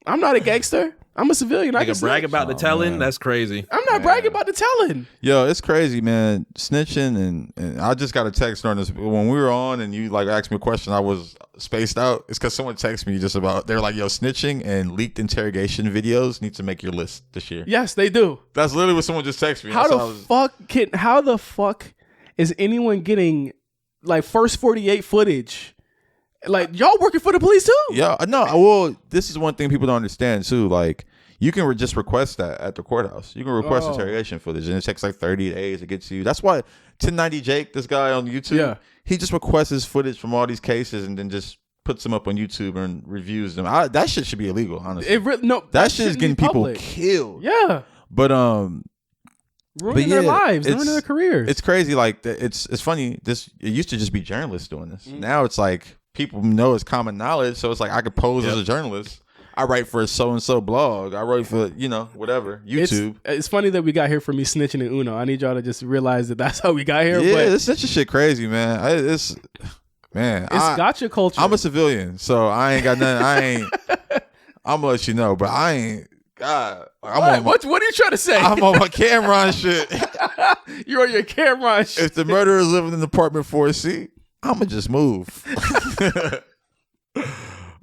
I'm not a gangster. I'm a civilian. I can brag about the telling. Man. That's crazy. I'm not bragging about the telling. Yo, it's crazy, man. Snitching and I just got a text during this when we were on, and you like asked me a question. I was spaced out. It's because someone texted me just about. They're like, yo, snitching and leaked interrogation videos need to make your list this year. Yes, they do. That's literally what someone just texted me. How the fuck is anyone getting like first 48 footage? Like y'all working for the police too? Yeah, no. Well, this is one thing people don't understand too. Like you can just request that at the courthouse. You can request interrogation footage, and it takes like 30 days to get to you. That's why 1090 Jake, this guy on YouTube, he just requests his footage from all these cases and then just puts them up on YouTube and reviews them. That shit should be illegal, honestly. That shit is getting people killed. Yeah, but ruining their lives, ruining their careers. It's crazy. Like it's funny. It used to just be journalists doing this. Now it's like. People know it's common knowledge, so it's like I could pose as a journalist. I write for a so-and-so blog. I write for, whatever, YouTube. It's funny that we got here for me snitching in Uno. I need y'all to just realize that that's how we got here. Yeah, but this snitching shit crazy, man. It's gotcha culture. I'm a civilian, so I ain't got nothing. I'm gonna let you know, but I ain't. God, what are you trying to say? I'm on my Cameron shit. You're on your Cameron shit. If the murderer is living in apartment 4C, I'ma just move.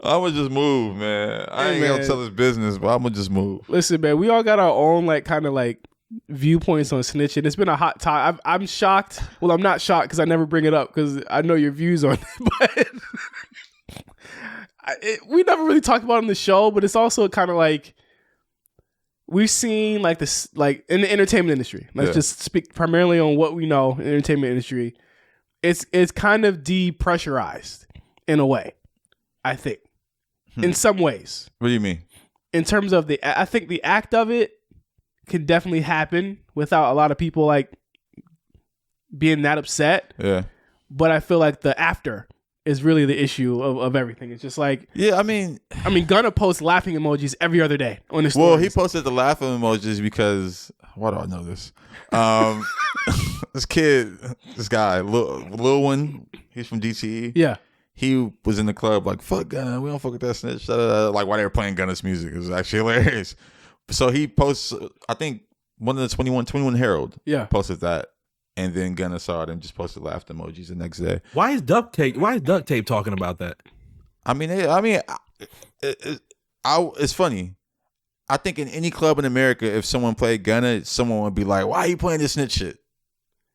I'ma just move, man. I ain't gonna tell his business, but I'ma just move. Listen, man, we all got our own like kind of like viewpoints on snitching. It's been a hot time. I'm shocked. Well, I'm not shocked because I never bring it up because I know your views on it. But we never really talked about it on the show. But it's also kind of like we've seen like this, like in the entertainment industry. Let's just speak primarily on what we know in the entertainment industry. it's kind of depressurized in a way, I think. In some ways. What do you mean? In terms of I think the act of it can definitely happen without a lot of people like being that upset. Yeah. But I feel like the after is really the issue of everything. It's just like, yeah, I mean, Gunna posts laughing emojis every other day on his well, stories. he posted the laughing emojis because why do I know this? This guy, Lil one, he's from DTE. Yeah. He was in the club like, fuck Gunna, we don't fuck with that snitch. Like while they were playing Gunna's music. It was actually hilarious. So he posts, I think one of the 21 Herald posted that. And then Gunna saw it and just posted laughed emojis the next day. Why is duct tape talking about that? It's funny. I think in any club in America, if someone played Gunna, someone would be like, why are you playing this snitch shit?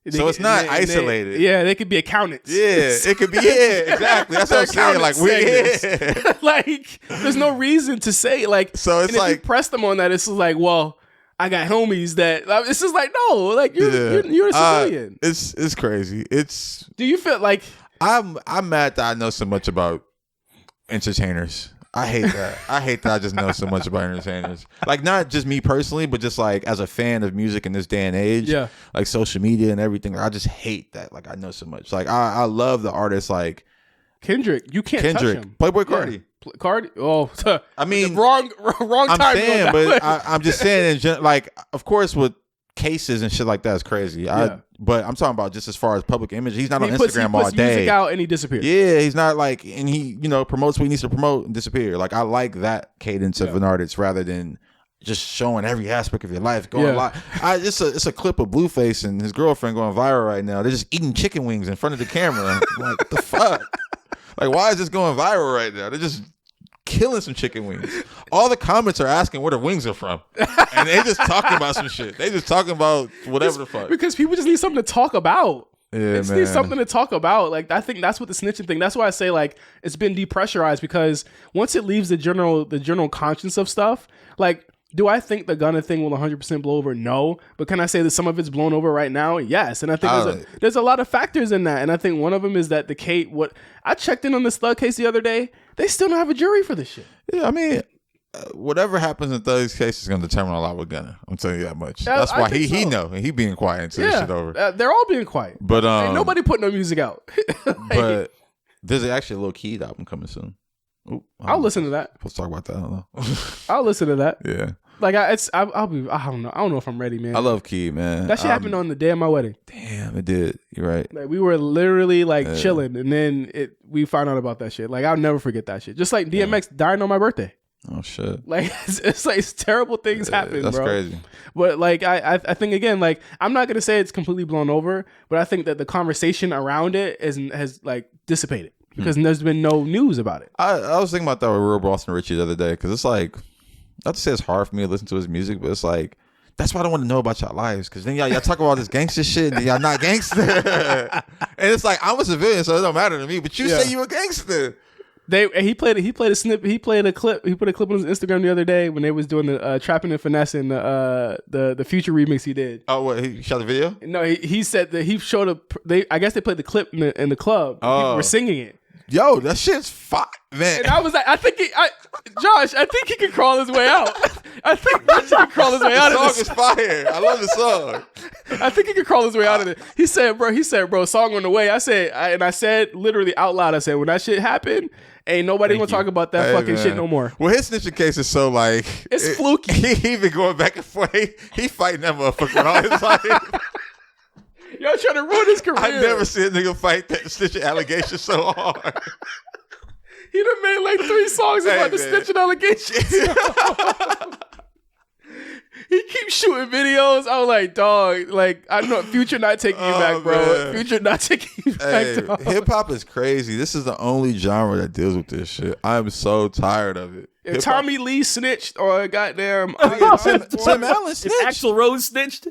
So it's not isolated. They could be accountants. Yeah, it could be. Yeah, exactly. That's what I'm saying. Like like, there's no reason to say like. So it's and like if you press them on that. It's like, well, I got homies that. It's just like, no, like you're a civilian. It's crazy. Do you feel like I'm mad that I know so much about entertainers? I hate that. I hate that I just know so much about entertainers. Like, not just me personally, but just like as a fan of music in this day and age. Yeah. Like social media and everything. I just hate that. Like, I know so much. Like, I love the artists like Kendrick. You can't touch him. Playboy Cardi. Yeah. Cardi. Oh, I mean, wrong time. I'm saying, but I'm just saying, like, of course, with cases and shit like that is crazy. But I'm talking about just as far as public image. He's not on Instagram all day. He puts music out and he disappears. Yeah, he's not like, and he promotes what he needs to promote and disappear. Like, I like that cadence of an artist rather than just showing every aspect of your life going live. It's a clip of Blueface and his girlfriend going viral right now. They're just eating chicken wings in front of the camera. I'm like, what the fuck? Like, why is this going viral right now? They're just killing some chicken wings. All the comments are asking where the wings are from, and they just talking about some shit. They just talking about whatever the fuck. Because people just need something to talk about. Yeah, they just need something to talk about. Like, I think that's what the snitching thing. That's why I say like it's been depressurized, because once it leaves the general conscience of stuff, like, do I think the Gunna thing will 100% blow over? No. But can I say that some of it's blown over right now? Yes. And I think there's a lot of factors in that. And I think one of them is that I checked in on this Thug case the other day. They still don't have a jury for this shit. Yeah, I mean, whatever happens in Thug's case is going to determine a lot with Gunna. I'm telling you that much. That's why he know, and he being quiet until this shit over. They're all being quiet. But ain't nobody putting no music out. But there's actually a Lil Keed album coming soon. Ooh, I'll listen to that. Let's talk about that. I don't know. I'll listen to that. Yeah. Like, I don't know if I'm ready, man. I love Keed, man. That shit happened on the day of my wedding. Damn, it did. You're right. Like, we were literally like chilling, and then we found out about that shit. Like, I'll never forget that shit. Just like DMX dying on my birthday. Oh shit. Like, it's like terrible things happen, that's bro. crazy. But like, I think again, like, I'm not gonna say it's completely blown over, but I think that the conversation around it has like dissipated because there's been no news about it. I was thinking about that with Real Boston Richie the other day, because it's like, not to say it's hard for me to listen to his music, but it's like, that's why I don't want to know about y'all lives, because then y'all talk about this gangster shit and y'all not gangster. And it's like, I'm a civilian, so it don't matter to me, but you say you a gangster. He played a snip. He played a clip. He put a clip on his Instagram the other day when they was doing the Trapping and Finessing the Future remix he did. Oh, what, he shot the video? No, he said that he showed I guess they played the clip in the club. Oh. People were singing it. Yo, that shit's fire, man. And I was like, Josh, I think he can crawl his way out. I think Josh can crawl his way out of this. The song is fire. I love the song. I think he can crawl his way out of it. He said, bro, song on the way. I said literally out loud, I said, when that shit happened, ain't nobody gonna talk about that fucking shit no more. Well, his snitching case is so like, it's fluky. He been going back and forth. He fighting that motherfucker all his life. Y'all trying to ruin his career. I never seen a nigga fight that snitching allegation so hard. He done made like 3 songs about the snitching allegations. He keeps shooting videos. I was like, dog, like, I know Future not taking you back, bro. Man. Future not taking you back, dog. Hip hop is crazy. This is the only genre that deals with this shit. I'm so tired of it. If Tommy Lee snitched or goddamn Tim Allen snitched. If Axl Rose snitched.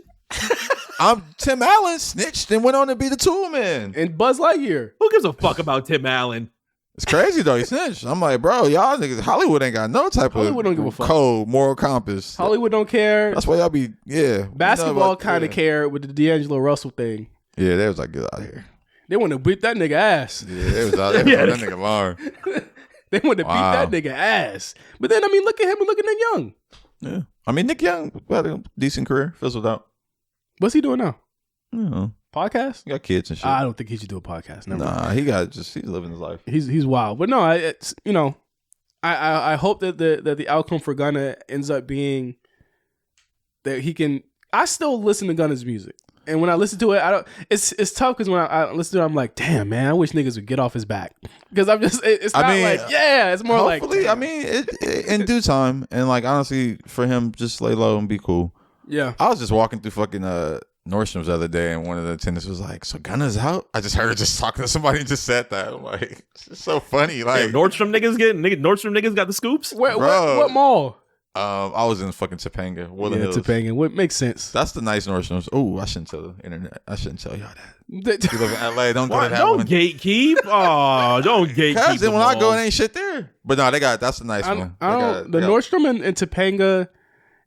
Tim Allen snitched and went on to be the Tool Man. And Buzz Lightyear. Who gives a fuck about Tim Allen? It's crazy though. He snitched. I'm like, bro, y'all niggas, Hollywood ain't got no type Hollywood don't give a fuck. Code, moral compass. Hollywood don't care. That's why y'all be, Basketball kind of cared with the D'Angelo Russell thing. Yeah, they was like, get out of here. They want to beat that nigga ass. Yeah, they was out there for that nigga alarm. They want to beat that nigga ass. But then, I mean, look at him and look at Nick Young. Yeah. I mean, Nick Young had a decent career. Fizzled out. What's he doing now? Yeah. Podcast? He got kids and shit. I don't think he should do a podcast. Never mind. He's living his life. He's wild. But no, it's, you know, I hope that the outcome for Gunna ends up being that he can. I still listen to Gunna's music. And when I listen to it, it's tough because when I listen to it, I'm like, damn, man, I wish niggas would get off his back. Because I'm just, it's not it's more like. Hopefully, I mean, in due time. And like, honestly, for him, just lay low and be cool. Yeah. I was just walking through fucking Nordstrom's the other day, and one of the attendants was like, "So Gunna's out?" I just heard her just talking to somebody and just said that. I'm like, it's just so funny. Like, Nordstrom niggas got the scoops. What mall? I was in fucking Topanga, Woodland Hills. Topanga. What makes sense? That's the nice Nordstrom's. Oh, I shouldn't tell the internet. I shouldn't tell y'all that. You live in LA, don't go to that Don't one. gatekeep. Oh, don't gatekeep. Because then when I go, it ain't shit there. But no, that's the nice one. Nordstrom and Topanga.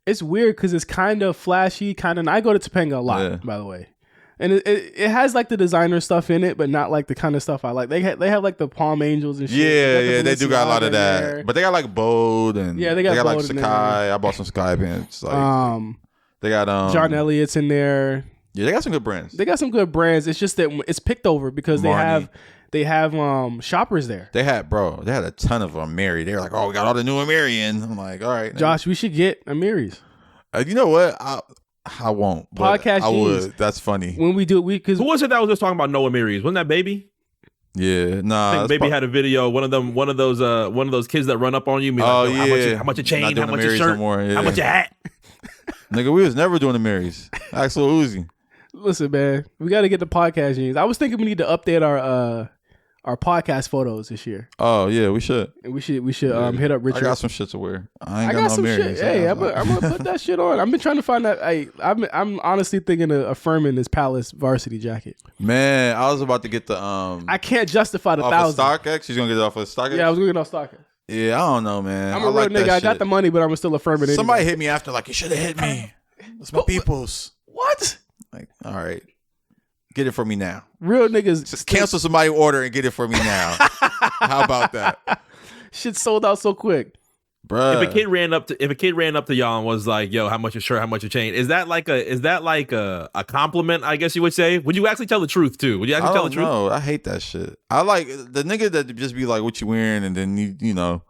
It's weird because it's kind of flashy, I go to Topanga a lot, by the way, and it has like the designer stuff in it, but not like the kind of stuff I like. They have like the Palm Angels and shit. Yeah, they do got a lot of that, there. but they got like Bode and they got like Bode Sakai. I bought some Sky pants. Like, they got John Elliott's in there. Yeah, they got some good brands. It's just that it's picked over because they have shoppers there. They had a ton of Amiri. They were like, oh, we got all the new Amiri in. I'm like, all right, Josh, we should get Amiri's. You know what? I won't. But podcast. I would. That's funny. When we do it, because who was it that was just talking about Noah Amiri's? Wasn't that Baby? Yeah, nah. I think Baby had a video. One of those kids that run up on you. How much a chain? How much a shirt? How much a hat? Nigga, we was never doing Amiri's. Axel Uzi. Listen, man, we got to get the podcast jeans. I was thinking we need to update our podcast photos this year. Oh yeah, we should. And we should hit up Richard. I got some shit to wear. I got no some Marys. shit. Hey, I'm gonna put that shit on. I've been trying to find that. I'm honestly thinking of affirming this Palace varsity jacket. Man, I was about to get the I can't justify the off $1,000. Of StockX. She's gonna get it off of StockX. Yeah, I was gonna get it off StockX. Yeah, I don't know, man. I'm a real nigga. I got the money, but I'm still affirming it. Somebody hit me after, like, you should have hit me. That's my people's. What? Like, all right. Get it for me now. Real niggas. Just cancel somebody's order and get it for me now. How about that? Shit sold out so quick. Bruh. If a kid ran up to y'all and was like, "Yo, how much a shirt? How much a chain?" Is that like a compliment? I guess you would say. Would you actually tell the truth too? Would you actually tell the truth? No, I hate that shit. I like the nigga that just be like, "What you wearing?" and then you know,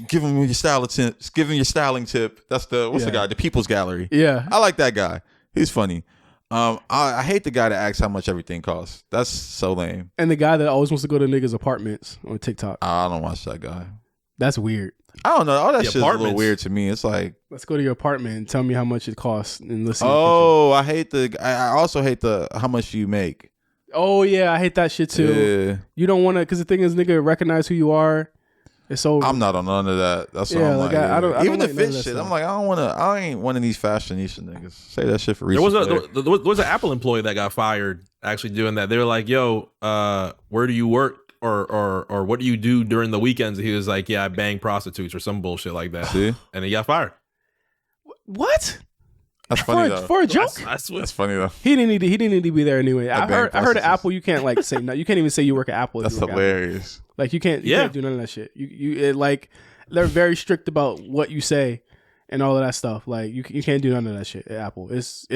give him your styling tip. Give him your styling tip. That's the the guy? The People's Gallery. Yeah, I like that guy. He's funny. I hate the guy that asks how much everything costs. That's so lame. And the guy that always wants to go to niggas' apartments on TikTok. I don't watch that guy. That's weird. I don't know. All that shit's a little weird to me. It's like, let's go to your apartment and tell me how much it costs and listen. Oh, I also hate the how much you make. Oh yeah, I hate that shit too. Yeah. You don't want to, because the thing is, nigga, recognize who you are. It's so. I'm not on none of that. That's what I'm like. I don't even the like fit shit. Stuff. I'm like, I ain't one of these fashionista niggas. Say that shit for reason. There was an Apple employee that got fired actually doing that. They were like, "Yo, where do you work? Or what do you do during the weekends?" And he was like, "Yeah, I bang prostitutes or some bullshit like that." See? And he got fired. What? That's funny though. For a joke? That's funny though. He didn't need to be there anyway. I heard at Apple you can't like say no. You can't even say you work at Apple. That's hilarious. Like you can't do none of that shit. Like they're very strict about what you say and all of that stuff. Like you can't do none of that shit at Apple. It's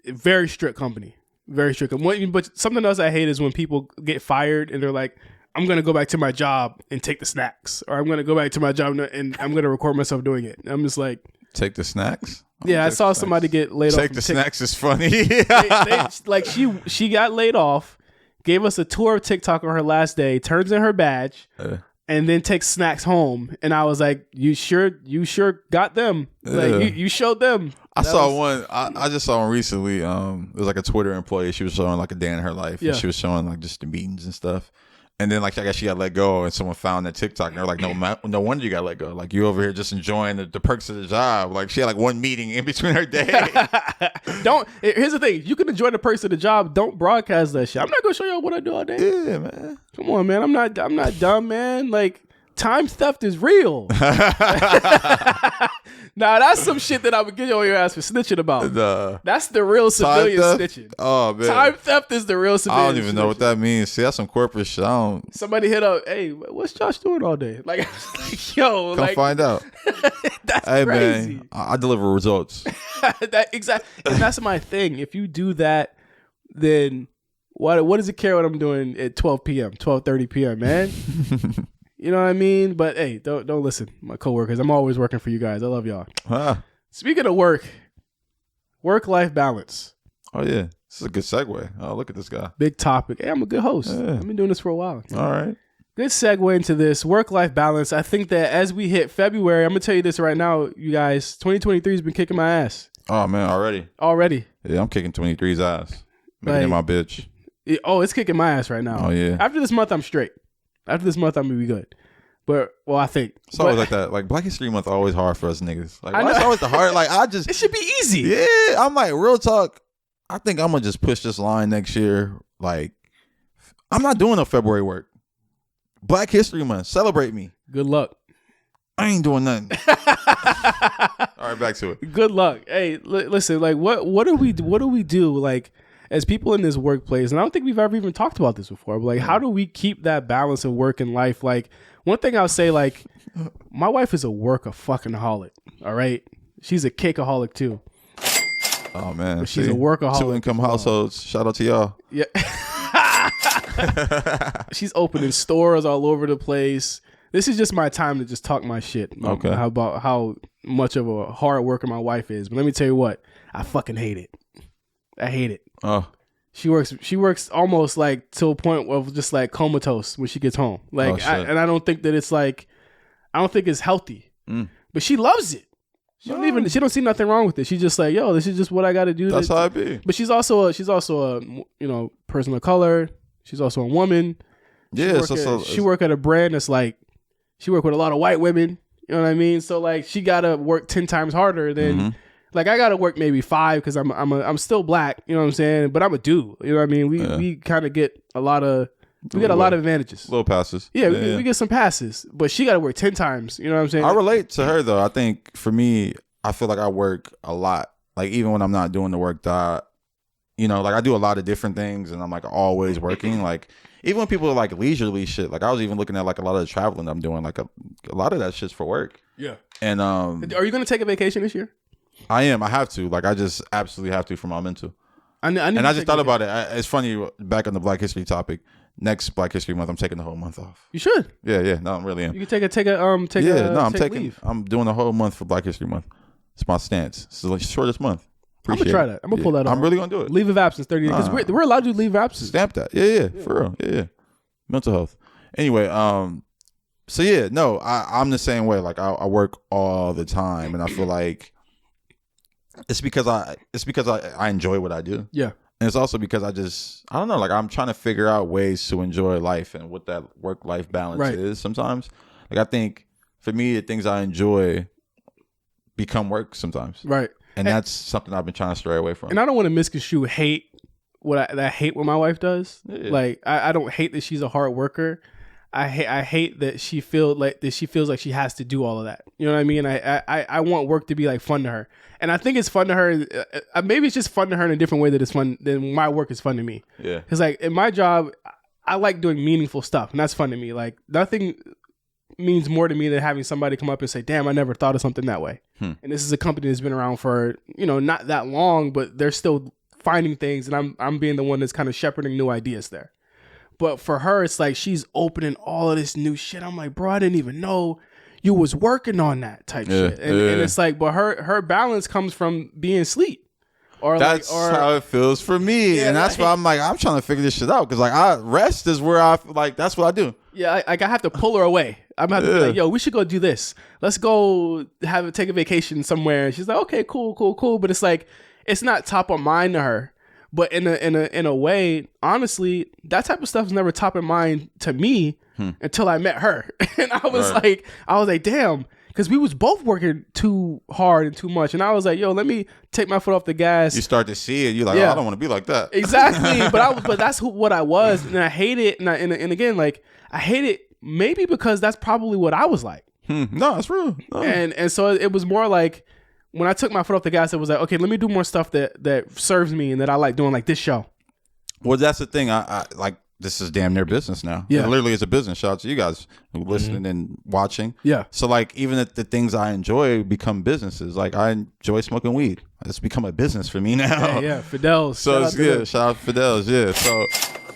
a very strict company. Very strict. But something else I hate is when people get fired and they're like, I'm going to go back to my job and take the snacks. Or I'm going to go back to my job and I'm going to record myself doing it. And I'm just like. Take the snacks? Yeah, I saw somebody get laid off. Take the snacks is funny. Like she got laid off, gave us a tour of TikTok on her last day, turns in her badge, and then takes snacks home. And I was like, you sure got them. Like you showed them. I saw one. I just saw one recently. It was like a Twitter employee. She was showing like a day in her life. Yeah. And she was showing like just the meetings and stuff. And then like I guess she got let go, and someone found that TikTok, and they're like, no wonder you got let go. Like you over here just enjoying the perks of the job. Like she had like one meeting in between her day. Here's the thing: you can enjoy the perks of the job. Don't broadcast that shit. I'm not gonna show y'all what I do all day. Yeah, man. Come on, man. I'm not dumb, man. Like time theft is real. Nah, that's some shit that I would get on your ass for snitching about. That's the real civilian snitching. Oh man, time theft is the real civilian. I don't even know what that means. See, that's some corporate shit. I don't. Somebody hit up, hey, what's Josh doing all day? Like, yo, come find out. That's hey crazy. man, I deliver results. That exactly, and that's my thing. If you do that, then what does it care what I'm doing at 12 p.m., 12:30 p.m., man? You know what I mean? But hey, don't listen, my coworkers. I'm always working for you guys. I love y'all. Huh. Speaking of work-life balance. Oh yeah, this is a good segue. Oh, look at this guy. Big topic. Hey, I'm a good host. Yeah. I've been doing this for a while. All right. Good segue into this work-life balance. I think that as we hit February, I'm gonna tell you this right now, you guys. 2023 has been kicking my ass. Oh man, Already. Yeah, I'm kicking 23's ass. Making it my bitch. It's kicking my ass right now. Oh yeah. After this month, I'm straight. After this month, I'm gonna be good. But I think it's always like that. Like Black History Month, always hard for us niggas. Like why it's always the hard. Like it should be easy. Yeah, I'm like real talk. I think I'm gonna just push this line next year. Like I'm not doing no February work. Black History Month, celebrate me. Good luck. I ain't doing nothing. All right, back to it. Good luck. Hey, listen. Like what do we do? Like as people in this workplace, and I don't think we've ever even talked about this before. But like, how do we keep that balance of work and life? Like. One thing I'll say, like, my wife is a workaholic. All right, she's a cakeaholic too. Oh man, but she's a workaholic. 2-income households. Shout out to y'all. Yeah, she's opening stores all over the place. This is just my time to just talk my shit. Okay, how about how much of a hard worker my wife is? But let me tell you what, I fucking hate it. I hate it. Oh. She works almost like to a point of just like comatose when she gets home. Like, I don't think that it's like, I don't think it's healthy. But she loves it. She don't see nothing wrong with it. She's just like, yo, this is just what I got to do. That's how it be. But she's also a person of color. She's also a woman. Yeah, she work at a brand that's like, she work with a lot of white women. You know what I mean? So like, she gotta work 10 times harder than. Like I gotta work maybe 5 because I'm still black, you know what I'm saying? But I'm a dude, you know what I mean? We kind of get a lot of advantages, little passes. Yeah, we get some passes, but she gotta work 10 times, you know what I'm saying? I relate to her though. I think for me, I feel like I work a lot. Like even when I'm not doing the work that, like I do a lot of different things, and I'm like always working. Like even when people are like leisurely shit, like I was even looking at like a lot of the traveling I'm doing, like a lot of that shit's for work. Yeah. And are you gonna take a vacation this year? I am. I have to. Like, I just absolutely have to for my mental. I just thought about it. It's funny, back on the Black History topic, next Black History Month, I'm taking the whole month off. You should. Yeah. No, I really am. You can take leave. I'm doing the whole month for Black History Month. It's my stance. It's the shortest month. I'm going to try that. I'm going to pull that off. I'm really going to do it. Leave of absence, 30 days. Because we're allowed to do leave of absence. Stamp that. Yeah. For real. Yeah. Mental health. Anyway, so yeah, no, I'm the same way. Like, I work all the time, and I feel like it's because I enjoy what I do. Yeah. And it's also because I don't know, like I'm trying to figure out ways to enjoy life and what that work-life balance is sometimes. Like I think for me, the things I enjoy become work sometimes. Right. And that's something I've been trying to stray away from. And I don't want to misconstrue hate what my wife does. Yeah. Like I don't hate that she's a hard worker. I hate that she feels like she has to do all of that. You know what I mean? I want work to be like fun to her, and I think it's fun to her. Maybe it's just fun to her in a different way that it's fun than my work is fun to me. Yeah. Because like in my job, I like doing meaningful stuff, and that's fun to me. Like nothing means more to me than having somebody come up and say, "Damn, I never thought of something that way." And this is a company that's been around for not that long, but they're still finding things, and I'm being the one that's kind of shepherding new ideas there. But for her, it's like she's opening all of this new shit. I'm like, bro, I didn't even know you was working on that type shit. And it's like, but her balance comes from being asleep. That's how it feels for me. Yeah, and that's why I'm like, I'm trying to figure this shit out. Because like rest is where that's what I do. Yeah, I have to pull her away. I'm going to be like, yo, we should go do this. Let's go take a vacation somewhere. And she's like, okay, cool. But it's like, it's not top of mind to her. But in a way, honestly, that type of stuff is never top of mind to me until I met her. And I was like, damn, because we was both working too hard and too much. And I was like, yo, let me take my foot off the gas. You start to see it. You're like, oh, I don't want to be like that. Exactly. But that's what I was. And I hate it. And again, like, I hate it maybe because that's probably what I was like. No, it's real. No. And so it was more like when I took my foot off the gas, it was like, okay, let me do more stuff that serves me and that I like doing, like this show. Well, that's the thing. I like, this is damn near business now. Yeah. It literally is a business. Shout out to you guys who listening and watching. Yeah. So like, even if the things I enjoy become businesses. Like I enjoy smoking weed. It's become a business for me now. Yeah. Fidel's. So it's good. Shout out to Fidel's. Yeah. So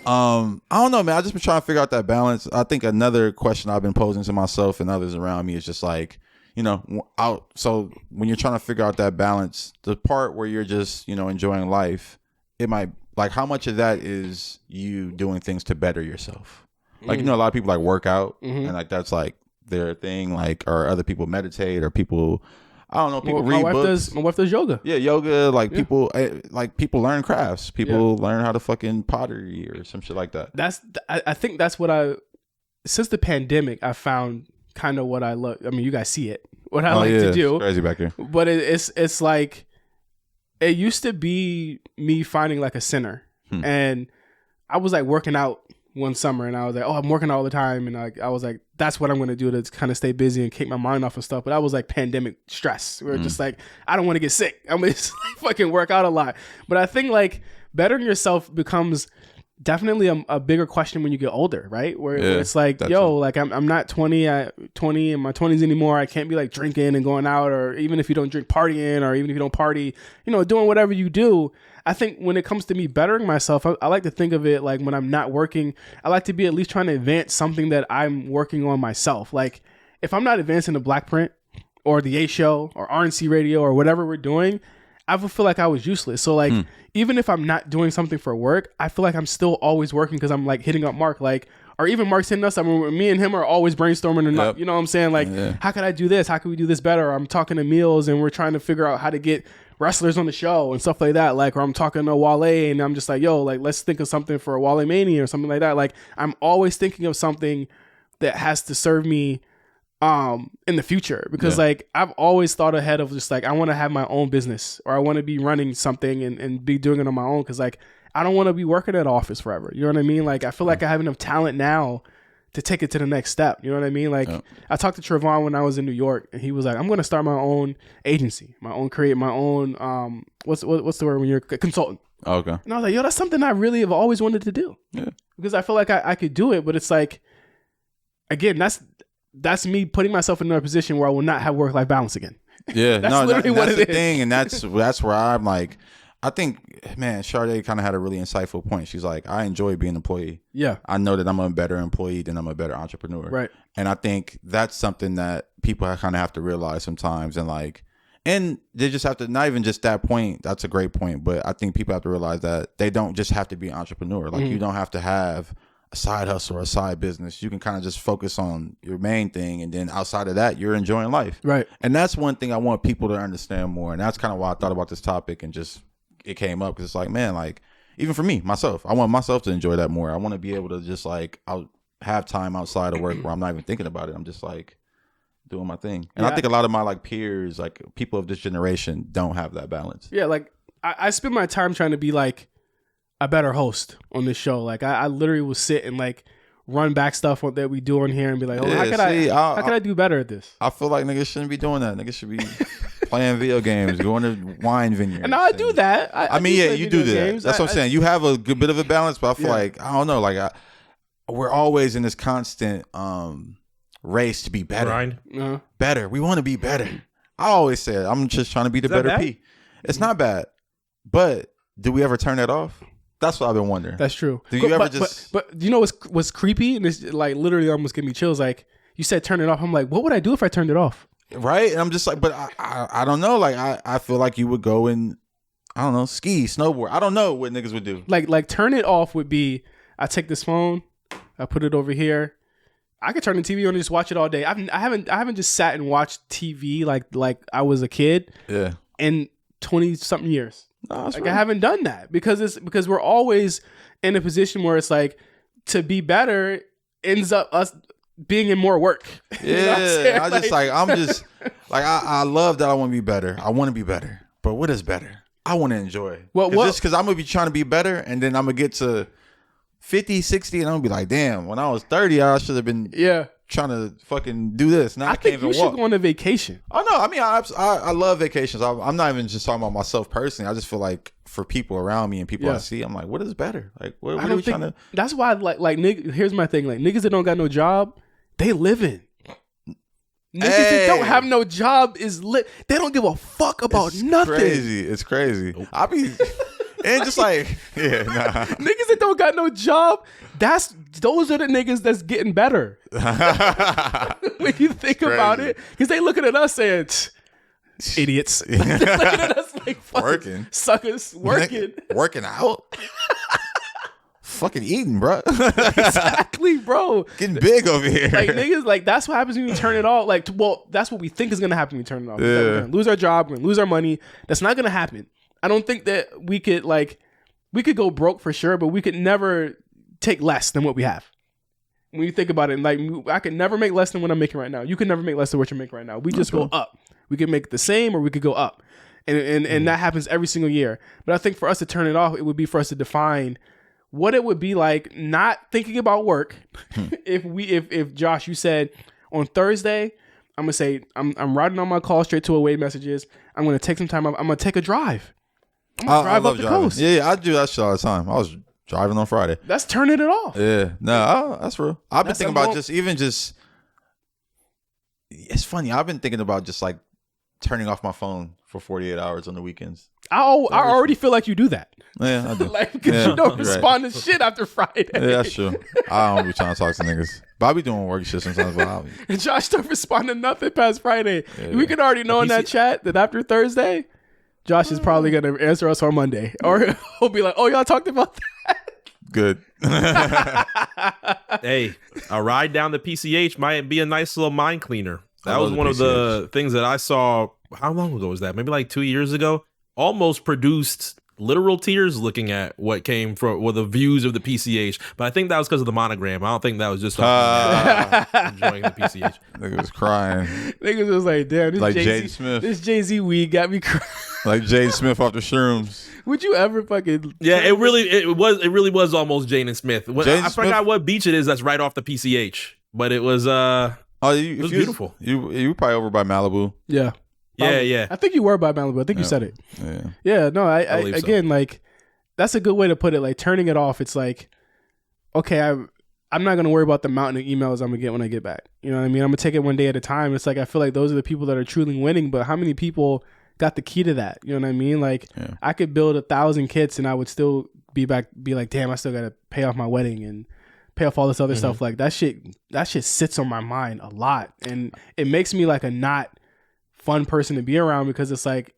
I don't know, man. I just been trying to figure out that balance. I think another question I've been posing to myself and others around me is just like, you know, so when you're trying to figure out that balance, the part where you're just, you know, enjoying life, it might, like, how much of that is you doing things to better yourself? Like, you know, a lot of people like work out and like that's like their thing, like, or other people meditate or people, I don't know, people read books. My wife does yoga. Yeah, yoga. Like people learn crafts. People learn how to fucking pottery or some shit like that. I think that's what since the pandemic, I found kind of what I love. I mean, you guys see it. What I like to do. It's crazy back here. But it's like, it used to be me finding like a center. And I was like working out one summer and I was like, oh, I'm working all the time. And I was like, that's what I'm going to do to kind of stay busy and keep my mind off of stuff. But that was like pandemic stress. We were just like, I don't want to get sick. I'm going to like fucking work out a lot. But I think like bettering yourself becomes definitely a bigger question when you get older, right? Where it's like, yo, like I'm not 20 in my 20s anymore. I can't be like drinking and going out, or even if you don't drink, partying, or even if you don't party, you know, doing whatever you do. I think when it comes to me bettering myself, I like to think of it like when I'm not working, I like to be at least trying to advance something that I'm working on myself. Like if I'm not advancing the BlkPrint or the A Show or RNC Radio or whatever we're doing, I would feel like I was useless. So like, even if I'm not doing something for work, I feel like I'm still always working because I'm like hitting up Mark, like, or even Mark's hitting us. I mean, me and him are always brainstorming and you know what I'm saying? Like, how could I do this? How can we do this better? Or I'm talking to Meals and we're trying to figure out how to get wrestlers on the show and stuff like that. Like, or I'm talking to Wale and I'm just like, yo, like, let's think of something for a Wale Mania or something like that. Like, I'm always thinking of something that has to serve me in the future, because like I've always thought ahead of just like, I want to have my own business, or I want to be running something and be doing it on my own. Cause like, I don't want to be working at office forever. You know what I mean? Like, I feel like I have enough talent now to take it to the next step. You know what I mean? Like I talked to Trevon when I was in New York and he was like, I'm going to start my own agency, create my own, what's the word when you're a consultant? Oh, okay. And I was like, yo, that's something I really have always wanted to do. Yeah. Because I feel like I could do it, but it's like, again, that's me putting myself in a position where I will not have work-life balance again. Yeah, that's literally what that's it the is. thing, and that's where I'm like, I think, man, Sade kind of had a really insightful point. She's like, I enjoy being an employee. Yeah, I know that I'm a better employee than I'm a better entrepreneur. Right, and I think that's something that people kind of have to realize sometimes, and like, and they just have to, not even just that point. That's a great point, but I think people have to realize that they don't just have to be an entrepreneur. Like, you don't have to have a side hustle or a side business. You can kind of just focus on your main thing, and then outside of that, you're enjoying life. Right. And that's one thing I want people to understand more. And that's kind of why I thought about this topic, and just it came up because it's like, man, like even for me, myself, I want myself to enjoy that more. I want to be able to just like, I'll have time outside of work where I'm not even thinking about it. I'm just like doing my thing. And I think a lot of my like peers, like people of this generation, don't have that balance. Yeah. Like I spend my time trying to be like a better host on this show. Like I literally will sit and like run back stuff that we do on here and be like, oh, how can I do better at this? I feel like niggas shouldn't be doing that. Niggas should be playing video games, going to wine vineyards. And I do that. I mean, yeah, you do that. Games. That's what I'm saying. You have a good bit of a balance, but I feel like, I don't know, like we're always in this constant race to be better. Better. We want to be better. I always say it. I'm just trying to be the better P. It's not bad, but do we ever turn that off? That's what I've been wondering. That's true. Do you ever But you know what's creepy? And it's like literally almost give me chills. Like you said, turn it off. I'm like, what would I do if I turned it off? Right. And I'm just like, but I don't know. Like I feel like you would go and, I don't know, ski, snowboard. I don't know what niggas would do. Like turn it off would be, I take this phone, I put it over here. I could turn the TV on and just watch it all day. I haven't just sat and watched TV like I was a kid. Yeah. In 20 something years. No, like right. I haven't done that because we're always in a position where it's like, to be better ends up us being in more work. Yeah, I'm just like I love that I want to be better. I want to be better, but what is better? I want to enjoy. Well, just because I'm gonna be trying to be better, and then I'm gonna get to 50, 60, and I'm gonna be like, damn, when I was 30, I should have been trying to fucking do this. Now I can't think even you should walk. go on a vacation. Oh no, I mean I love vacations. I'm not even just talking about myself personally. I just feel like for people around me and people I see, I'm like, what is better? Like, what are we trying to? That's why, like niggas. Here's my thing: like niggas that don't got no job, they living. Niggas that don't have no job is lit. They don't give a fuck about nothing. It's crazy. I be and just like niggas that don't got no job. Those are the niggas that's getting better. When you think about it, because they looking at us saying, idiots. They're looking at us like working suckers, working out. Fucking eating, bro. Exactly, bro. Getting big over here. Like niggas, like that's what happens when you turn it off. Like, well, that's what we think is gonna happen when we turn it off. We're gonna lose our job, we're gonna lose our money. That's not gonna happen. I don't think that we could go broke for sure, but we could never take less than what we have. When you think about it, like I could never make less than what I'm making right now. You could never make less than what you're making right now. We just go up. We could make the same or we could go up. And that happens every single year. But I think for us to turn it off, it would be for us to define what it would be like not thinking about work. If Josh, you said on Thursday, I'm gonna say I'm riding on my call straight to away messages. I'm gonna take some time off. I'm gonna take a drive. I'm gonna drive up the coast. Yeah, I do that shit all the time. I was driving on Friday. That's turning it off. Yeah, no, that's real. I've been thinking about just. It's funny. I've been thinking about just like turning off my phone for 48 hours on the weekends. I already feel like you do that. Yeah, I do. Like, because you don't respond to shit after Friday. Yeah, that's true. I don't be trying to talk to niggas. But I be doing work shit sometimes. And Josh don't respond to nothing past Friday. We can already know in that chat that after Thursday, Josh is probably going to answer us on Monday. Or he'll be like, oh, y'all talked about that? Good. Hey, a ride down the PCH might be a nice little mind cleaner. That was one of the things that I saw. How long ago was that? Maybe like 2 years ago. Almost produced literal tears looking at what came from the views of the PCH. But I think that was because of the monogram. I don't think that was just enjoying the PCH. Nigga was crying. Niggas was like, damn, this like Jay-Z, Smith. This Jay-Z weed got me crying. Like Jade Smith off the shrooms. Would you ever fucking? Yeah, it really was almost Jaden Smith. I forgot what beach it is that's right off the PCH, but it was it was beautiful. You were probably over by Malibu. Yeah. Yeah. I think you were by Malibu. I think you said it. Yeah. No, I again, so. Like, that's a good way to put it. Like, turning it off, it's like, okay, I'm not going to worry about the mountain of emails I'm going to get when I get back. You know what I mean? I'm going to take it one day at a time. It's like, I feel like those are the people that are truly winning, but how many people got the key to that? You know what I mean? Like, I could build 1,000 kits and I would still be like, damn, I still got to pay off my wedding and pay off all this other stuff. Like, that shit sits on my mind a lot. And it makes me like a not fun person to be around because it's like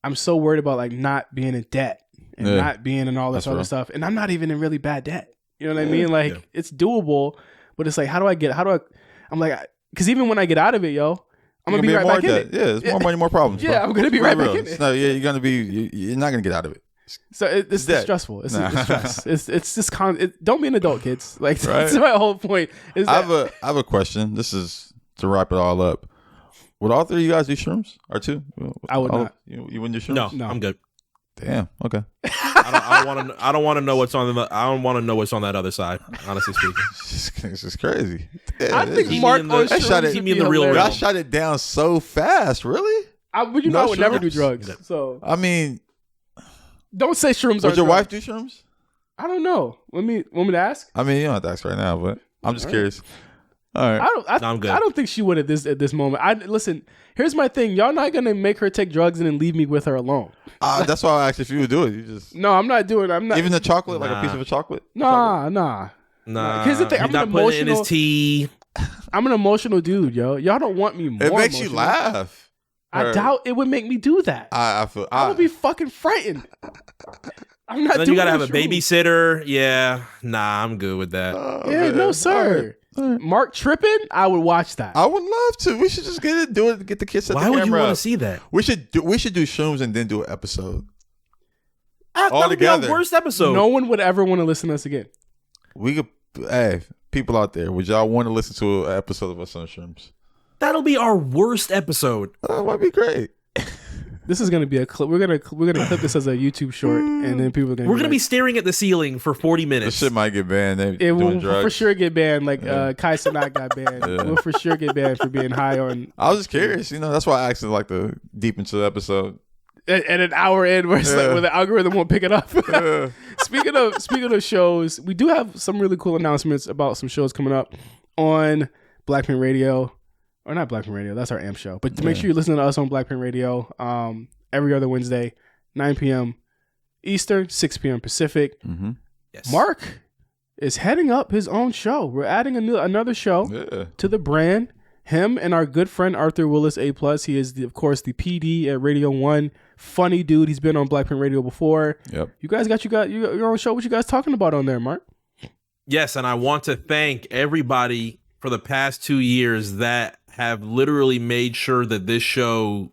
I'm so worried about like not being in debt and not being in all this other stuff, and I'm not even in really bad debt. You know what I mean? Like it's doable, but it's like I'm like, because even when I get out of it, yo, I'm gonna be right back in it. Yeah, it's more money, more problems. Yeah, bro. I'm gonna be right back in it. No, yeah, you're not gonna get out of it. So it's stressful. It's stress. It's just don't be an adult, kids. Like that's my whole point. I have a question. This is to wrap it all up. Would all three of you guys do shrooms? Or two? I would not. You wouldn't do shrooms? No, I'm good. Damn. Okay. I don't want to know what's on I don't want to know what's on that other side. Honestly speaking, it's just crazy. Yeah, I think Mark on shrooms keep me in the real realm. I shot it down so fast. Really? I would never do drugs. So I mean, don't say shrooms. Would your wife do shrooms? I don't know. Want me to ask? I mean, you don't have to ask right now, but I'm just curious. All right. I'm good. I don't think she would at this moment. Listen, here's my thing. Y'all not gonna make her take drugs and then leave me with her alone. That's why I asked if you would do it. You just No, I'm not doing it. I'm not even the chocolate, like a piece of a chocolate. Nah. Here's the thing. He's not putting it in his tea. I'm an emotional dude, yo. Y'all don't want me more. It makes emotional. you laugh. I doubt it would make me do that. I would be fucking frightened. I'm not. Then you gotta have a babysitter. Yeah, nah, I'm good with that. No, sir. Mark tripping, I would watch that. I would love to. We should just get the kids at the camera. Why would you want to see that? We should do shrooms and then do an episode. That would be our worst episode. No one would ever want to listen to us again. We could, hey, people out there, would y'all want to listen to an episode of us on shrooms? That'll be our worst episode. That might be great. This is gonna be a clip. We're gonna clip this as a YouTube short, and then people are gonna. We're gonna be staring at the ceiling for 40 minutes. This shit might get banned. They It will doing drugs. for sure get banned. Like Kai Cenat got banned. We'll for sure get banned for being high on. I was just curious, that's why I asked like the deep into the episode. At an hour in, where it's like where the algorithm won't pick it up. Speaking of shows, we do have some really cool announcements about some shows coming up on BlkPrint Radio. Or not BlkPrint Radio, that's our AMP show. But make sure you listen to us on BlkPrint Radio every other Wednesday, 9 p.m. Eastern, 6 p.m. Pacific. Mm-hmm. Yes. Mark is heading up his own show. We're adding another show to the brand. Him and our good friend Arthur Willis A+. He is, of course, the PD at Radio 1. Funny dude. He's been on BlkPrint Radio before. Yep. You guys got your own show. What you guys talking about on there, Mark? Yes, and I want to thank everybody for the past 2 years that have literally made sure that this show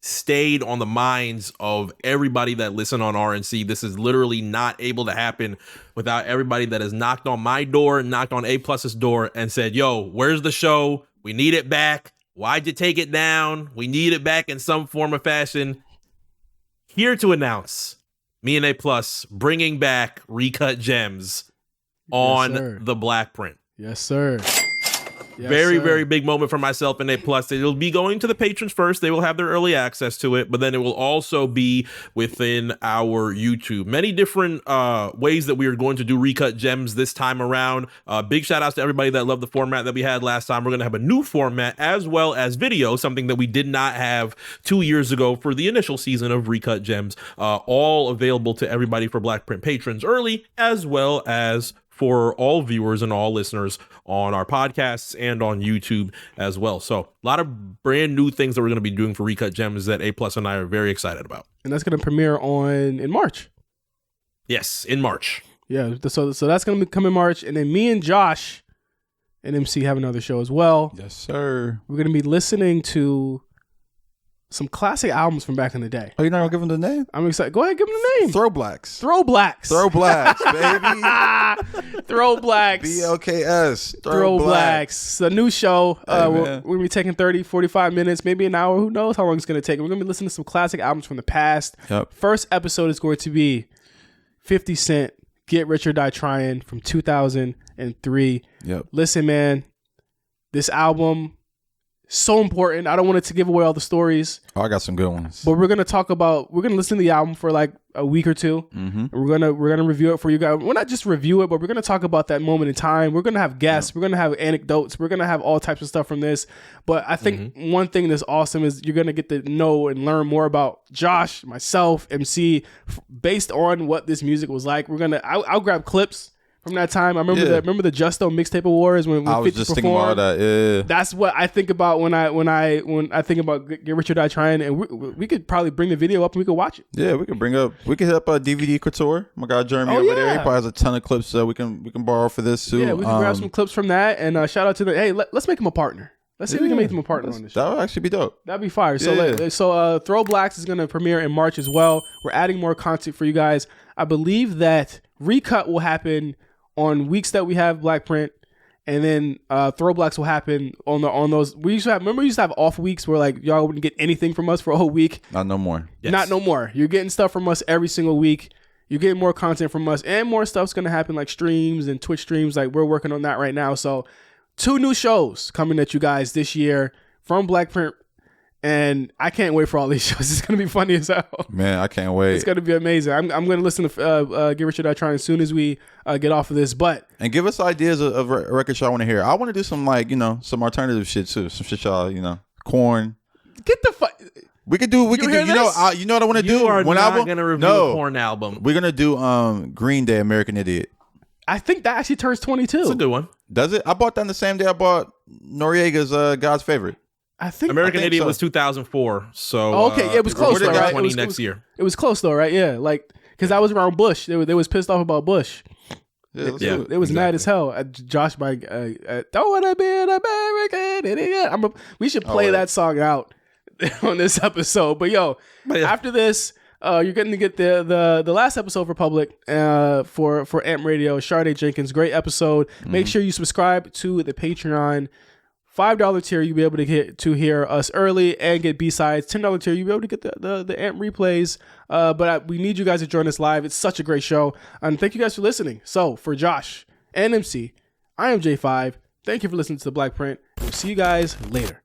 stayed on the minds of everybody that listen on RNC. This is literally not able to happen without everybody that has knocked on my door, knocked on A+'s door, and said, yo, where's the show? We need it back. Why'd you take it down? We need it back in some form or fashion. Here to announce, me and A+ bringing back Recut Gems on the BlkPrint. Yes, sir. Yes, Very big moment for myself and A+. It'll be going to the patrons first. They will have their early access to it, but then it will also be within our YouTube. Many different ways that we are going to do Recut Gems this time around. Big shout outs to everybody that loved the format that we had last time. We're going to have a new format as well as video, something that we did not have 2 years ago for the initial season of Recut Gems. All available to everybody for BlkPrint patrons early, as well as for all viewers and all listeners on our podcasts and on YouTube as well. So a lot of brand new things that we're going to be doing for Recut Gems that A+ and I are very excited about. And that's going to premiere in March. Yes, in March. Yeah, so that's going to come in March. And then me and Josh and MC have another show as well. Yes, sir. We're going to be listening to some classic albums from back in the day. Oh, you're not going to give them the name? I'm excited. Go ahead, give them the name. Throwblacks. Throwblacks, baby. Throwblacks. BLKS. Throwblacks. It's a new show. Hey, we're going to be taking 30, 45 minutes, maybe an hour. Who knows how long it's going to take. We're going to be listening to some classic albums from the past. Yep. First episode is going to be 50 Cent, Get Rich or Die Trying from 2003. Yep. Listen, man, this album, so important. I don't want it to give away all the stories. Oh, I got some good ones. But we're going to listen to the album for like a week or two. Mm-hmm. And we're going to review it for you guys. We're not just review it, but we're going to talk about that moment in time. We're going to have guests. Yep. We're going to have anecdotes. We're going to have all types of stuff from this. But I think one thing that's awesome is you're going to get to know and learn more about Josh, myself, MC, based on what this music was like. I'll grab clips from that time. I remember the Justo mixtape awards when I was just thinking about that. Yeah, that's what I think about when I think about Get Rich or Die Trying, and we could probably bring the video up and we could watch it. Yeah, we could hit up a DVD couture. My guy Jeremy over there, he probably has a ton of clips that we can borrow for this too. Yeah, we can grab some clips from that, and shout out to them. Hey, let's make him a partner. Let's see if we can make them a partner on this show. That would actually be dope. That'd be fire. So Throwblacks is going to premiere in March as well. We're adding more content for you guys. I believe that Recut will happen on weeks that we have BlkPrint, and then Throwblacks will happen on those. We used to have off weeks where like y'all wouldn't get anything from us for a whole week. Not no more. Yes. Not no more. You're getting stuff from us every single week. You're getting more content from us, and more stuff's gonna happen like streams and Twitch streams. Like we're working on that right now. So 2 new shows coming at you guys this year from BlkPrint. And I can't wait for all these shows. It's going to be funny as hell. Man, I can't wait. It's going to be amazing. I'm going to listen to Get Rich or Die Trying as soon as we get off of this. And give us ideas of records y'all want to hear. I want to do some some alternative shit too. Some shit y'all, Korn. Get the fuck. We could do. You know what I want to do? You are not going to review a Korn album. We're going to do Green Day, American Idiot. I think that actually turns 22. It's a good one. Does it? I bought that on the same day I bought Noriega's God's Favorite. I think American Idiot was 2004. So okay, it was close though, right? It was year. It was close though, right? Yeah, like because I was around Bush. They was pissed off about Bush. Yeah, it was mad as hell. Josh by don't wanna be an American Idiot. We should play that song out on this episode. But after this, you're getting to get the last episode for public for AMP Radio. Sade Jenkins, great episode. Make sure you subscribe to the Patreon. $5 tier, you'll be able to hear us early and get B-sides. $10 tier, you'll be able to get the AMP replays. But we need you guys to join us live. It's such a great show. And thank you guys for listening. So for Josh and MC, I am J5. Thank you for listening to the BlkPrint. We'll see you guys later.